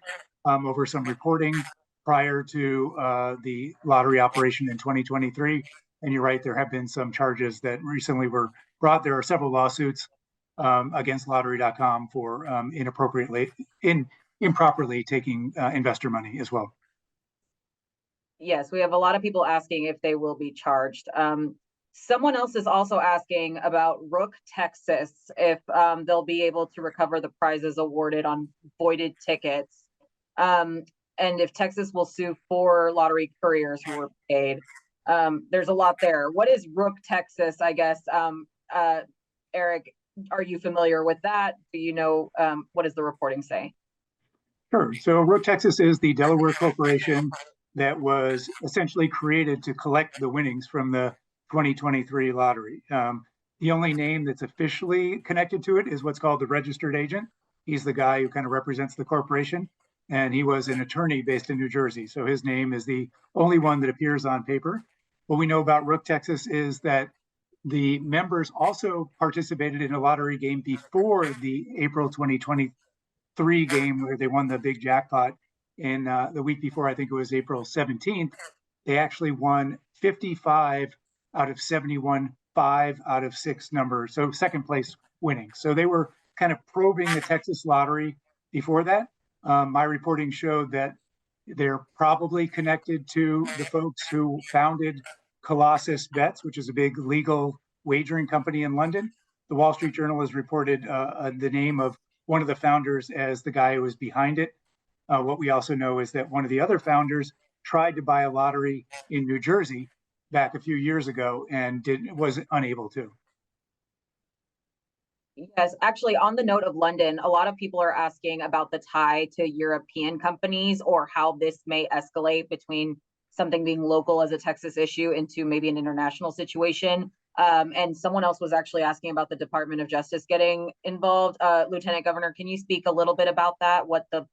over some reporting prior to the lottery operation in 2023. And you're right, there have been some charges that recently were brought. There are several lawsuits against Lottery.com for improperly taking investor money as well. Yes, we have a lot of people asking if they will be charged. Someone else is also asking about Rook Texas, if they'll be able to recover the prizes awarded on voided tickets. And if Texas will sue 4 lottery couriers who were paid. There's a lot there. What is Rook Texas, I guess? Eric, are you familiar with that? Do you know, what does the reporting say? Sure. So Rook Texas is the Delaware corporation that was essentially created to collect the winnings from the 2023 lottery. The only name that's officially connected to it is what's called the registered agent. He's the guy who kind of represents the corporation, and he was an attorney based in New Jersey. So his name is the only one that appears on paper. What we know about Rook Texas is that the members also participated in a lottery game before the April 2023 game where they won the big jackpot. In the week before, I think it was April 17th, they actually won 55 out of 71, 5 out of 6 numbers. So second place winning. So they were kind of probing the Texas lottery before that. My reporting showed that they're probably connected to the folks who founded Colossus Bets, which is a big legal wagering company in London. The Wall Street Journal has reported the name of one of the founders as the guy who was behind it. What we also know is that one of the other founders tried to buy a lottery in New Jersey back a few years ago and was unable to. Yes, actually, on the note of London, a lot of people are asking about the tie to European companies or how this may escalate between something being local as a Texas issue into maybe an international situation. And someone else was actually asking about the Department of Justice getting involved. Lieutenant Governor, can you speak a little bit about that? What the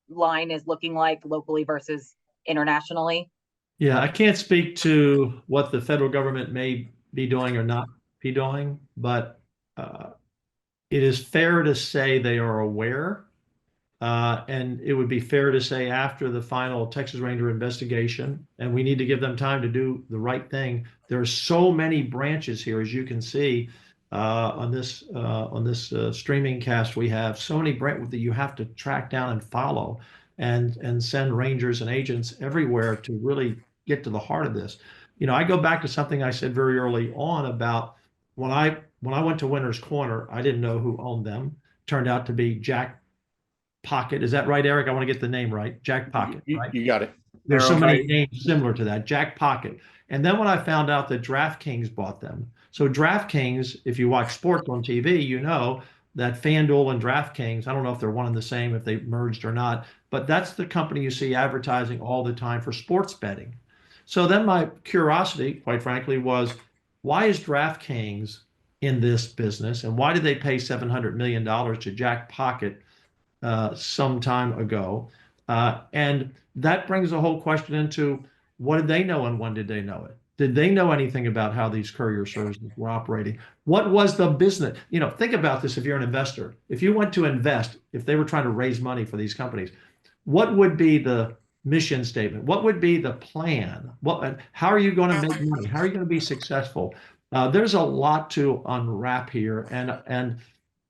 line is looking like locally versus internationally? Yeah, I can't speak to what the federal government may be doing or not be doing, but it is fair to say they are aware. And it would be fair to say after the final Texas Ranger investigation, and we need to give them time to do the right thing. There are so many branches here, as you can see on this streaming cast. We have so many branches that you have to track down and follow, and send rangers and agents everywhere to really get to the heart of this. I go back to something I said very early on about when I went to Winner's Corner, I didn't know who owned them. Turned out to be Jackpot. Is that right, Eric? I want to get the name right. Jackpot, right? You got it. There's so many names similar to that. Jackpot. And then when I found out that DraftKings bought them. So DraftKings, if you watch sports on TV, you know that FanDuel and DraftKings, I don't know if they're one and the same, if they merged or not, but that's the company you see advertising all the time for sports betting. So then my curiosity, quite frankly, was why is DraftKings in this business, and why did they pay $700 million to Jackpot some time ago? And that brings the whole question into, what did they know and when did they know it? Did they know anything about how these courier services were operating? What was the business? You know, think about this if you're an investor. If you went to invest, if they were trying to raise money for these companies, what would be the mission statement? What would be the plan? How are you going to make money? How are you going to be successful? There's a lot to unwrap here, and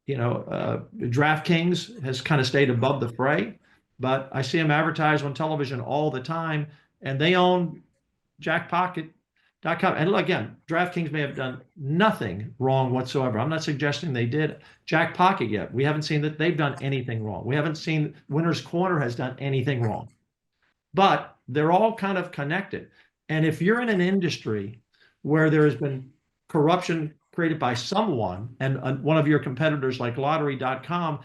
you know, DraftKings has kind of stayed above the fray, but I see them advertised on television all the time, and they own Jackpot.com. And again, DraftKings may have done nothing wrong whatsoever. I'm not suggesting they did Jackpot yet. We haven't seen that they've done anything wrong. We haven't seen Winner's Corner has done anything wrong. But they're all kind of connected. And if you're in an industry where there has been corruption created by someone, and one of your competitors like Lottery.com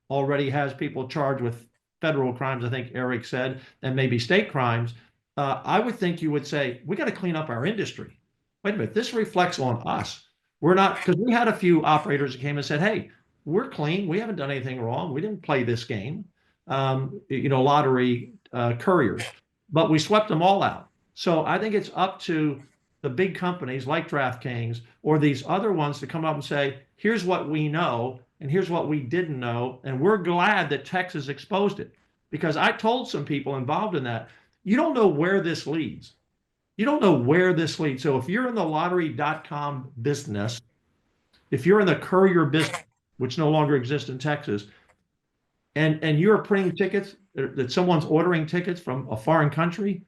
already has people charged with federal crimes, I think Eric said, and maybe state crimes, I would think you would say, we got to clean up our industry. Wait a minute, this reflects on us. We're not, because we had a few operators that came and said, hey, we're clean. We haven't done anything wrong. We didn't play this game, you know, lottery couriers, but we swept them all out. So I think it's up to the big companies like DraftKings or these other ones to come up and say, here's what we know and here's what we didn't know. And we're glad that Texas exposed it, because I told some people involved in that, you don't know where this leads. You don't know where this leads. So if you're in the Lottery.com business, if you're in the courier business, which no longer exists in Texas, and you're printing tickets, that someone's ordering tickets from a foreign country,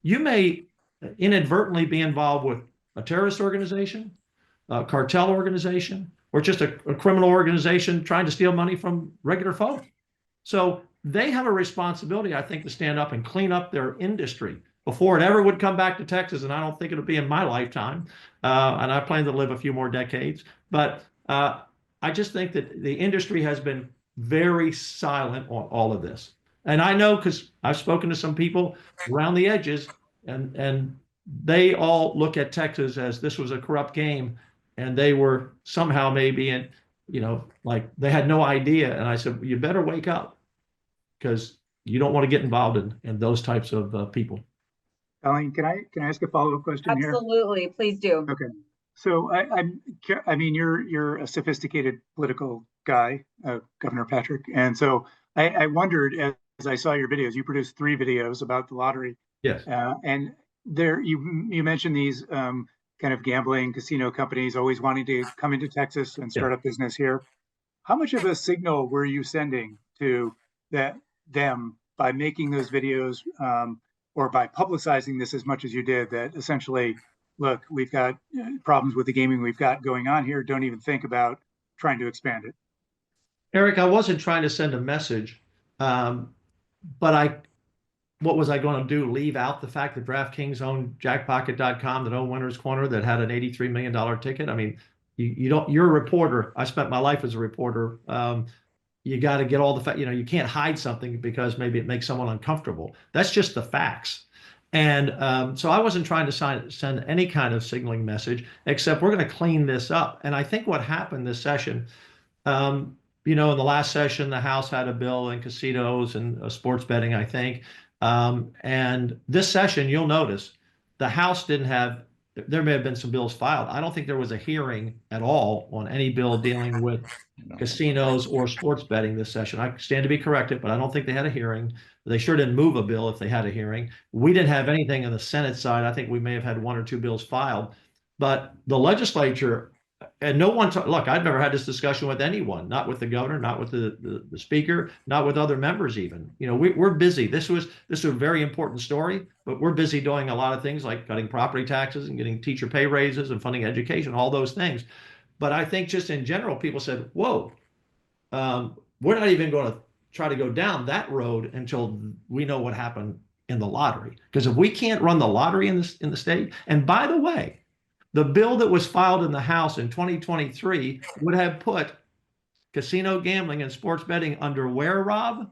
you may inadvertently be involved with a terrorist organization, a cartel organization, or just a criminal organization trying to steal money from regular folk. So they have a responsibility, I think, to stand up and clean up their industry before it ever would come back to Texas. And I don't think it'll be in my lifetime. And I plan to live a few more decades. But I just think that the industry has been very silent on all of this. And I know, because I've spoken to some people around the edges, and they all look at Texas as this was a corrupt game, and they were somehow maybe in, you know, like they had no idea. And I said, you better wake up, because you don't want to get involved in those types of people. Colleen, can I ask a follow-up question here? Absolutely, please do. Okay, so I mean, you're a sophisticated political guy, Governor Patrick, and so I wondered, as I saw your videos, you produced 3 videos about the lottery. Yes. And there you mentioned these kind of gambling casino companies always wanting to come into Texas and start up business here. How much of a signal were you sending to them by making those videos, or by publicizing this as much as you did, that essentially, look, we've got problems with the gaming we've got going on here, don't even think about trying to expand it? Eric, I wasn't trying to send a message, but what was I going to do? Leave out the fact that DraftKings owned Jackpot.com, that owned Winner's Corner, that had an $83 million ticket? I mean, you're a reporter. I spent my life as a reporter. You got to get all the facts. You know, you can't hide something because maybe it makes someone uncomfortable. That's just the facts. And so I wasn't trying to send any kind of signaling message, except we're going to clean this up. And I think what happened this session, you know, in the last session, the House had a bill in casinos and sports betting, I think. And this session, you'll notice the House didn't have, there may have been some bills filed. I don't think there was a hearing at all on any bill dealing with casinos or sports betting this session. I stand to be corrected, but I don't think they had a hearing. They sure didn't move a bill if they had a hearing. We didn't have anything on the Senate side. I think we may have had 1 or 2 bills filed, but the legislature, and no one, look, I've never had this discussion with anyone, not with the governor, not with the speaker, not with other members even. You know, we're busy. This was a very important story, but we're busy doing a lot of things like cutting property taxes and getting teacher pay raises and funding education, all those things. But I think just in general, people said, whoa, we're not even going to try to go down that road until we know what happened in the lottery. Because if we can't run the lottery in the state, and by the way, the bill that was filed in the House in 2023 would have put casino gambling and sports betting under where, Rob?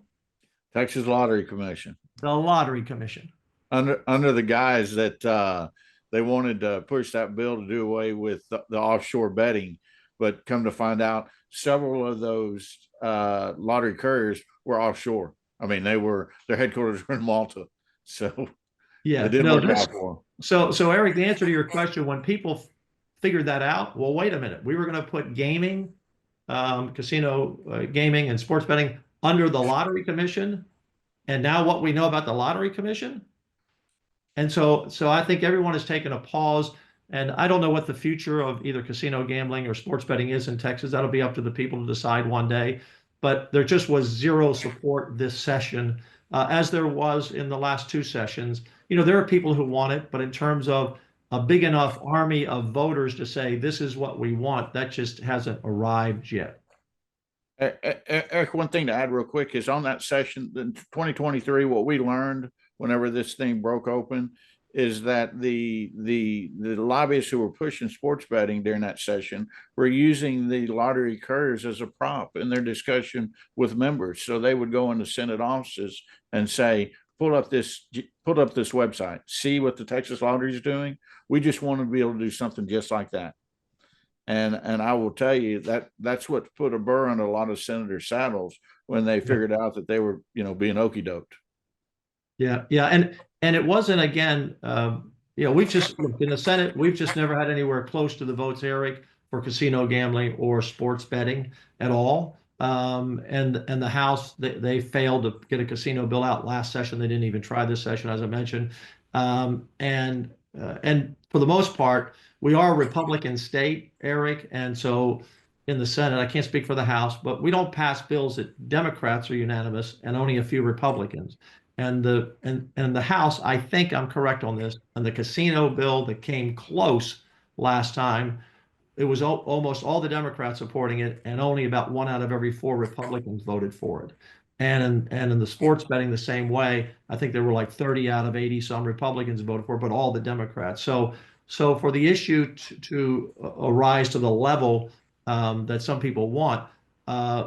Texas Lottery Commission. The Lottery Commission. Under the guise that they wanted to push that bill to do away with the offshore betting. but come to find out, several of those lottery couriers were offshore. I mean, their headquarters were in Malta, so Yeah, it didn't no, work this, out for them. so Eric, the answer to your question, when people figured that out, well, wait a minute, we were going to put gaming, casino gaming and sports betting under the Lottery Commission, and now what we know about the Lottery Commission. And so I think everyone has taken a pause, and I don't know what the future of either casino gambling or sports betting is in Texas. That'll be up to the people to decide one day. But there just was zero support this session, as there was in the last two sessions. You know, there are people who want it, but in terms of a big enough army of voters to say this is what we want, that just hasn't arrived yet. Eric, one thing to add real quick is on that session in 2023, what we learned whenever this thing broke open is that the lobbyists who were pushing sports betting during that session were using the lottery couriers as a prop in their discussion with members. So they would go into Senate offices and say, pull up this website, see what the Texas Lottery is doing. We just want to be able to do something just like that. And I will tell you that that's what put a burr on a lot of senators' saddles when they figured out that they were, being okey doked. Yeah, and it wasn't, again, we've just in the Senate, we've just never had anywhere close to the votes, Eric, for casino gambling or sports betting at all. And the House, they failed to get a casino bill out last session. They didn't even try this session, as I mentioned. And for the most part, we are a Republican state, Eric, and so in the Senate, I can't speak for the House, but we don't pass bills that Democrats are unanimous and only a few Republicans. And the House, I think I'm correct on this, and the casino bill that came close last time, it was almost all the Democrats supporting it, and only about 1 out of every 4 Republicans voted for it. And in the sports betting the same way, I think there were like 30 out of 80 some Republicans voted for it, but all the Democrats. So for the issue to arise to the level that some people want,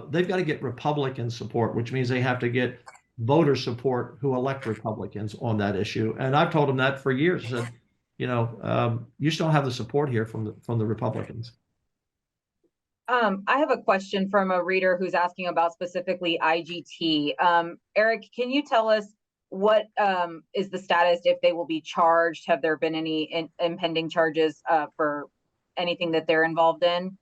they've got to get Republican support, which means they have to get voter support who elect Republicans on that issue. And I've told them that for years. I said, you just don't have the support here from the Republicans. I have a question from a reader who's asking about specifically IGT. Eric, can you tell us what is the status, if they will be charged? Have there been any impending charges for anything that they're involved in?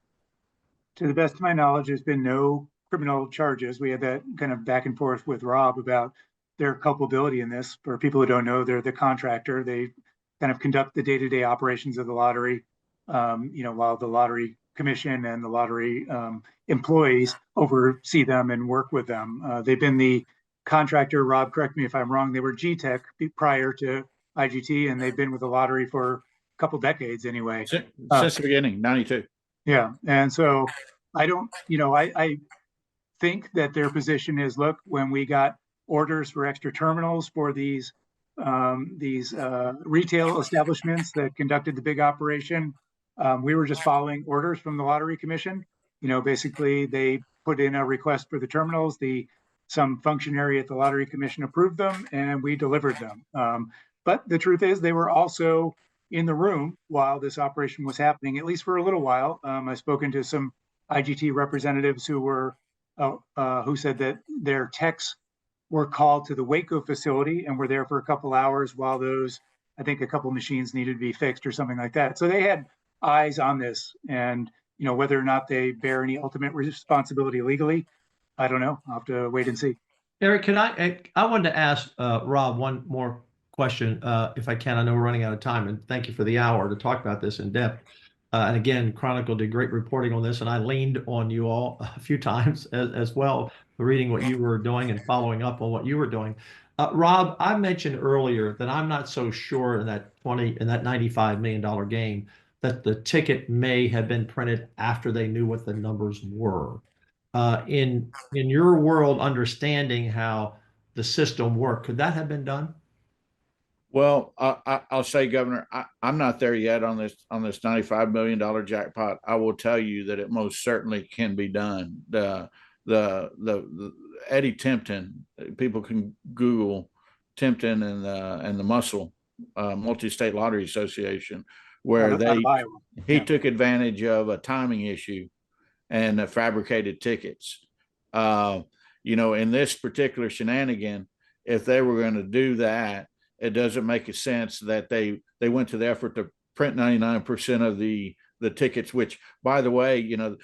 To the best of my knowledge, there's been no criminal charges. We had that kind of back and forth with Rob about their culpability in this. For people who don't know, they're the contractor. They kind of conduct the day-to-day operations of the lottery, while the Lottery Commission and the lottery employees oversee them and work with them. They've been the contractor. Rob, correct me if I'm wrong. They were GTech prior to IGT, and they've been with the lottery for a couple decades anyway. Since the beginning, 92. Yeah, and so I don't, I think that their position is, look, when we got orders for extra terminals for these retail establishments that conducted the big operation, we were just following orders from the Lottery Commission. Basically they put in a request for the terminals. Some functionary at the Lottery Commission approved them, and we delivered them. But the truth is, they were also in the room while this operation was happening, at least for a little while. I've spoken to some IGT representatives who said that their techs were called to the Waco facility and were there for a couple hours while I think a couple machines needed to be fixed or something like that. So they had eyes on this, and whether or not they bear any ultimate responsibility legally, I don't know. I'll have to wait and see. Eric, I wanted to ask Rob one more question, if I can. I know we're running out of time, and thank you for the hour to talk about this in depth. And again, Chronicle did great reporting on this, and I leaned on you all a few times as well, reading what you were doing and following up on what you were doing. Rob, I mentioned earlier that I'm not so sure in that $95 million game that the ticket may have been printed after they knew what the numbers were. In your world, understanding how the system worked, could that have been done? Well, I'll say, Governor, I'm not there yet on this $95 million jackpot. I will tell you that it most certainly can be done. The Eddie Timpton, people can Google Timpton and the Muscle Multi-State Lottery Association, where he took advantage of a timing issue and fabricated tickets. You know, in this particular shenanigan, if they were going to do that, it doesn't make sense that they went to the effort to print 99% of the tickets, which, by the way, you know,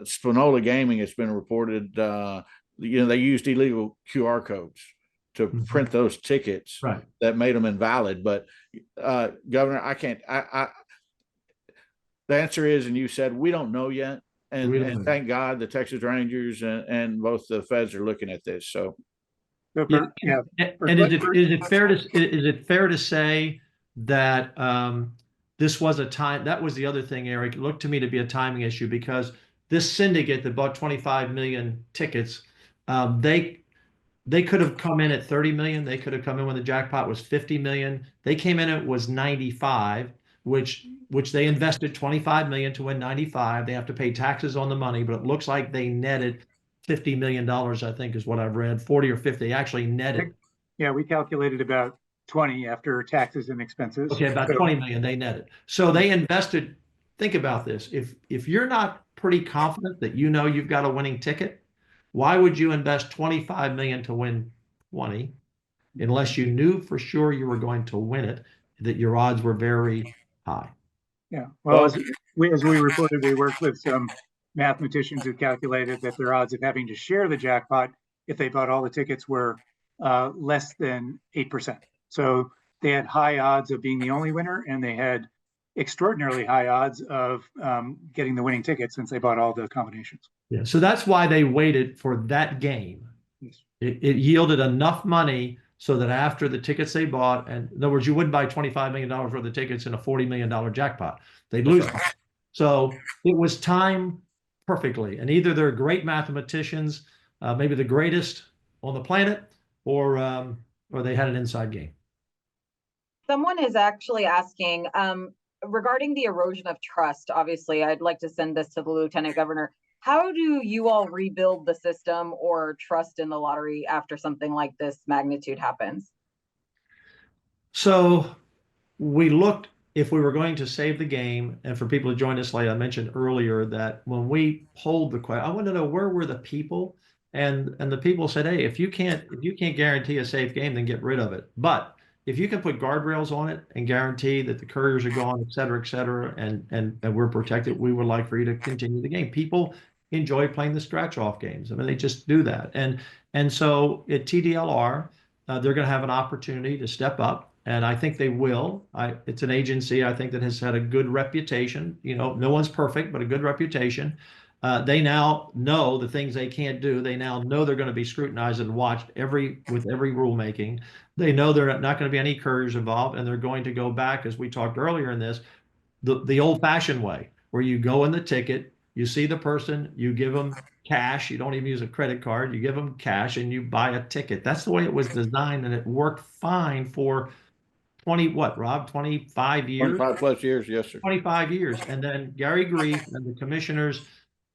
Spinola Gaming has been reported, you know, they used illegal QR codes to print those tickets that made them invalid. But Governor, I can't, the answer is, and you said, we don't know yet. And thank God the Texas Rangers and both the feds are looking at this. So, And is it fair to say that this was a time, that was the other thing, Eric, it looked to me to be a timing issue, because this syndicate that bought 25 million tickets, they could have come in at 30 million. They could have come in when the jackpot was 50 million. They came in, it was 95, which they invested 25 million to win 95. They have to pay taxes on the money, but it looks like they netted $50 million, I think is what I've read, 40 or 50 actually netted. Yeah, we calculated about 20 after taxes and expenses. Okay, about 20 million they netted. So they invested, think about this. If you're not pretty confident that you know you've got a winning ticket, why would you invest 25 million to win 20 unless you knew for sure you were going to win it, that your odds were very high? Yeah, well, as we reported, we worked with some mathematicians who calculated that their odds of having to share the jackpot if they bought all the tickets were less than 8%. So they had high odds of being the only winner, and they had extraordinarily high odds of getting the winning ticket since they bought all the combinations. Yeah, so that's why they waited for that game. Yes. It yielded enough money so that after the tickets they bought, and in other words, you wouldn't buy $25 million worth of tickets in a $40 million jackpot. They'd lose. So it was timed perfectly. And either they're great mathematicians, maybe the greatest on the planet, or they had an inside game. Someone is actually asking, regarding the erosion of trust, obviously, I'd like to send this to the Lieutenant Governor. How do you all rebuild the system or trust in the lottery after something like this magnitude happens? So we looked, if we were going to save the game, and for people who joined us late, I mentioned earlier that when we polled the question, I wanted to know where were the people, and the people said, hey, if you can't guarantee a safe game, then get rid of it. But if you can put guardrails on it and guarantee that the couriers are gone, et cetera, and we're protected, we would like for you to continue the game. People enjoy playing the scratch off games. I mean, they just do that. And so at TDLR, they're going to have an opportunity to step up. And I think they will. It's an agency, I think, that has had a good reputation. You know, no one's perfect, but a good reputation. They now know the things they can't do. They now know they're going to be scrutinized and watched with every rulemaking. They know there are not going to be any couriers involved, and they're going to go back, as we talked earlier in this, the old-fashioned way, where you go in the ticket, you see the person, you give them cash. You don't even use a credit card. You give them cash, and you buy a ticket. That's the way it was designed, and it worked fine for 25 years? 25 plus years, yes, sir. 25 years. And then Gary Grief and the commissioners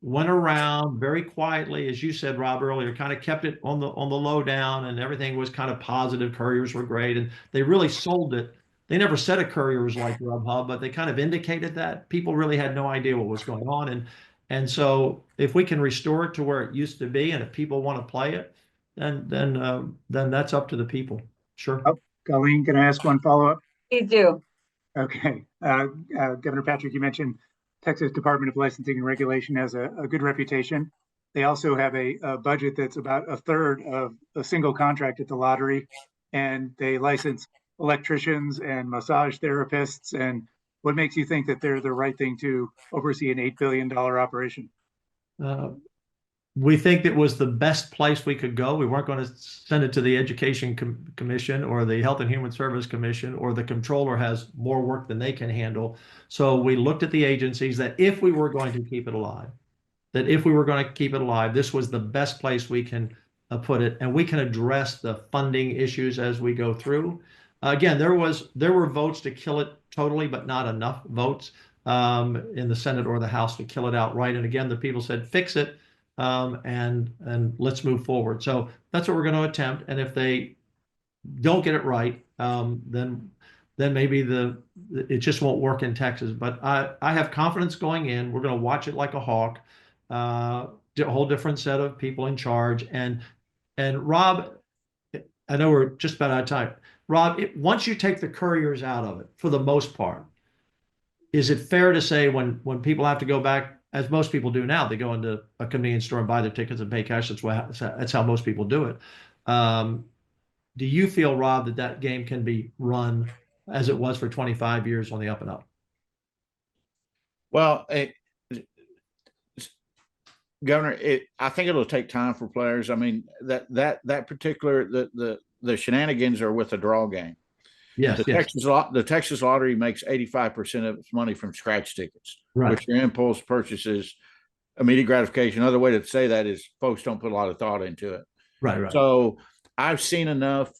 went around very quietly, as you said, Rob, earlier, kind of kept it on the low down, and everything was kind of positive. Couriers were great, and they really sold it. They never said a courier was like Grubhub, but they kind of indicated that. People really had no idea what was going on. And so if we can restore it to where it used to be, and if people want to play it, then that's up to the people. Sure. Oh, Colleen, can I ask one follow-up? Please do. Okay. Governor Patrick, you mentioned Texas Department of Licensing and Regulation has a good reputation. They also have a budget that's about a third of a single contract at the lottery, and they license electricians and massage therapists. And what makes you think that they're the right thing to oversee an $8 billion operation? We think it was the best place we could go. We weren't going to send it to the Education Commission or the Health and Human Service Commission, or the controller has more work than they can handle. So we looked at the agencies that if we were going to keep it alive, this was the best place we can put it, and we can address the funding issues as we go through. Again, there were votes to kill it totally, but not enough votes in the Senate or the House to kill it outright. And again, the people said, fix it. And let's move forward. So that's what we're going to attempt. And if they don't get it right, then maybe it just won't work in Texas. But I have confidence going in. We're going to watch it like a hawk. a whole different set of people in charge. And Rob, I know we're just about out of time. Rob, once you take the couriers out of it, for the most part, is it fair to say when people have to go back, as most people do now, they go into a convenience store and buy their tickets and pay cash? That's how most people do it. Do you feel, Rob, that game can be run as it was for 25 years on the up and up? Well, Governor, I think it'll take time for players. I mean, that particular the shenanigans are with the draw game. Yes, the Texas Lottery makes 85% of its money from scratch tickets, right, which are impulse purchases, immediate gratification. Another way to say that is folks don't put a lot of thought into it. Right. So I've seen enough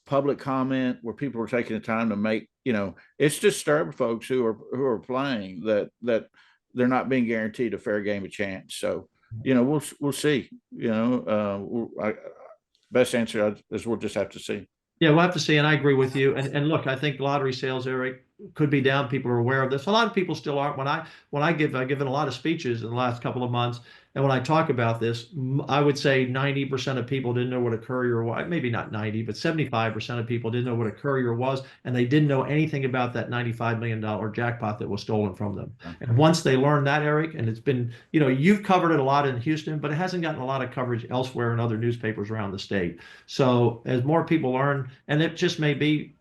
public comment where people are taking the time to make, it's disturbed folks who are playing that they're not being guaranteed a fair game of chance. So, we'll see. Best answer is we'll just have to see. Yeah, we'll have to see, and I agree with you. And look, I think lottery sales, Eric, could be down. People are aware of this. A lot of people still aren't. I've given a lot of speeches in the last couple of months, and when I talk about this, I would say 90% of people didn't know what a courier was. Maybe not 90, but 75% of people didn't know what a courier was, and they didn't know anything about that $95 million jackpot that was stolen from them. And once they learned that, Eric, and it's been, you've covered it a lot in Houston, but it hasn't gotten a lot of coverage elsewhere in other newspapers around the state. So as more people learn, and it just may be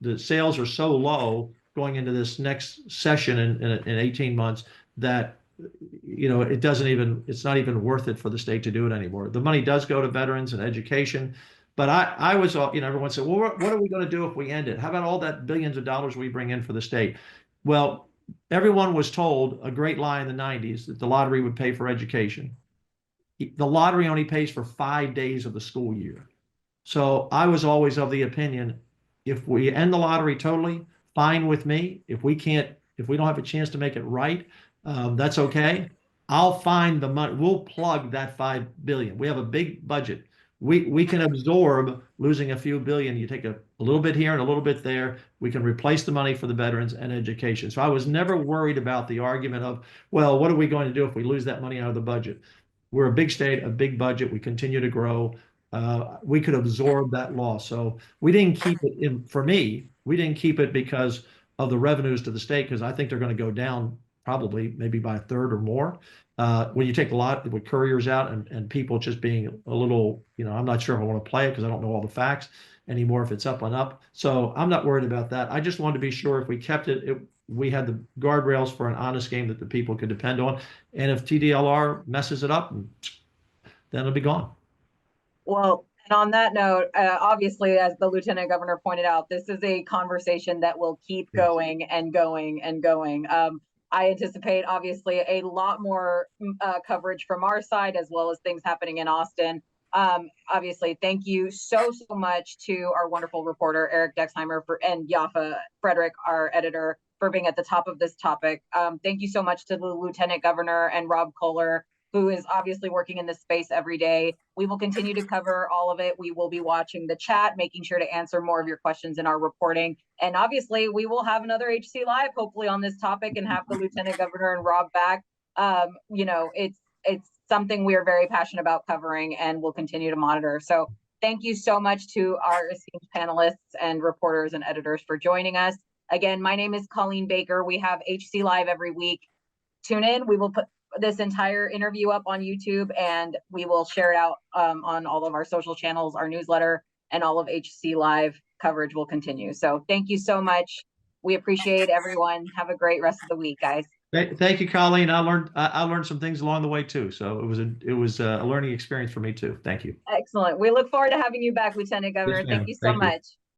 the sales are so low going into this next session in 18 months that it's not even worth it for the state to do it anymore. The money does go to veterans and education, but I was, everyone said, well, what are we going to do if we end it? How about all that billions of dollars we bring in for the state? Well, everyone was told a great lie in the 90s that the lottery would pay for education. The lottery only pays for 5 days of the school year. So I was always of the opinion, if we end the lottery totally, fine with me. If we don't have a chance to make it right, that's okay. I'll find the money. We'll plug that $5 billion. We have a big budget. We can absorb losing a few billion. You take a little bit here and a little bit there. We can replace the money for the veterans and education. So I was never worried about the argument of, well, what are we going to do if we lose that money out of the budget? We're a big state, a big budget. We continue to grow. We could absorb that loss. So we didn't keep it in. For me, we didn't keep it because of the revenues to the state, because I think they're going to go down probably maybe by a third or more. When you take a lot with couriers out and people just being a little, I'm not sure if I want to play it because I don't know all the facts anymore, if it's up and up. So I'm not worried about that. I just wanted to be sure if we kept it, we had the guardrails for an honest game that the people could depend on. And if TDLR messes it up, then it'll be gone. Well, and on that note, obviously, as the Lieutenant Governor pointed out, this is a conversation that will keep going and going and going. I anticipate, obviously, a lot more coverage from our side, as well as things happening in Austin. Obviously, thank you so much to our wonderful reporter, Eric Dexheimer, and Yaffa Frederick, our editor, for being at the top of this topic. Thank you so much to the Lieutenant Governor and Rob Kohler, who is obviously working in this space every day. We will continue to cover all of it. We will be watching the chat, making sure to answer more of your questions in our reporting. And obviously, we will have another HC Live, hopefully, on this topic, and have the Lieutenant Governor and Rob back. It's something we are very passionate about covering, and we'll continue to monitor. So thank you so much to our esteemed panelists and reporters and editors for joining us. Again, my name is Colleen Baker. We have HC Live every week. Tune in. We will put this entire interview up on YouTube, and we will share it out on all of our social channels. Our newsletter and all of HC Live coverage will continue. So thank you so much. We appreciate everyone. Have a great rest of the week, guys. Thank you, Colleen. I learned some things along the way too. So it was a learning experience for me too. Thank you. Excellent. We look forward to having you back, Lieutenant Governor. Yes, thank you so much.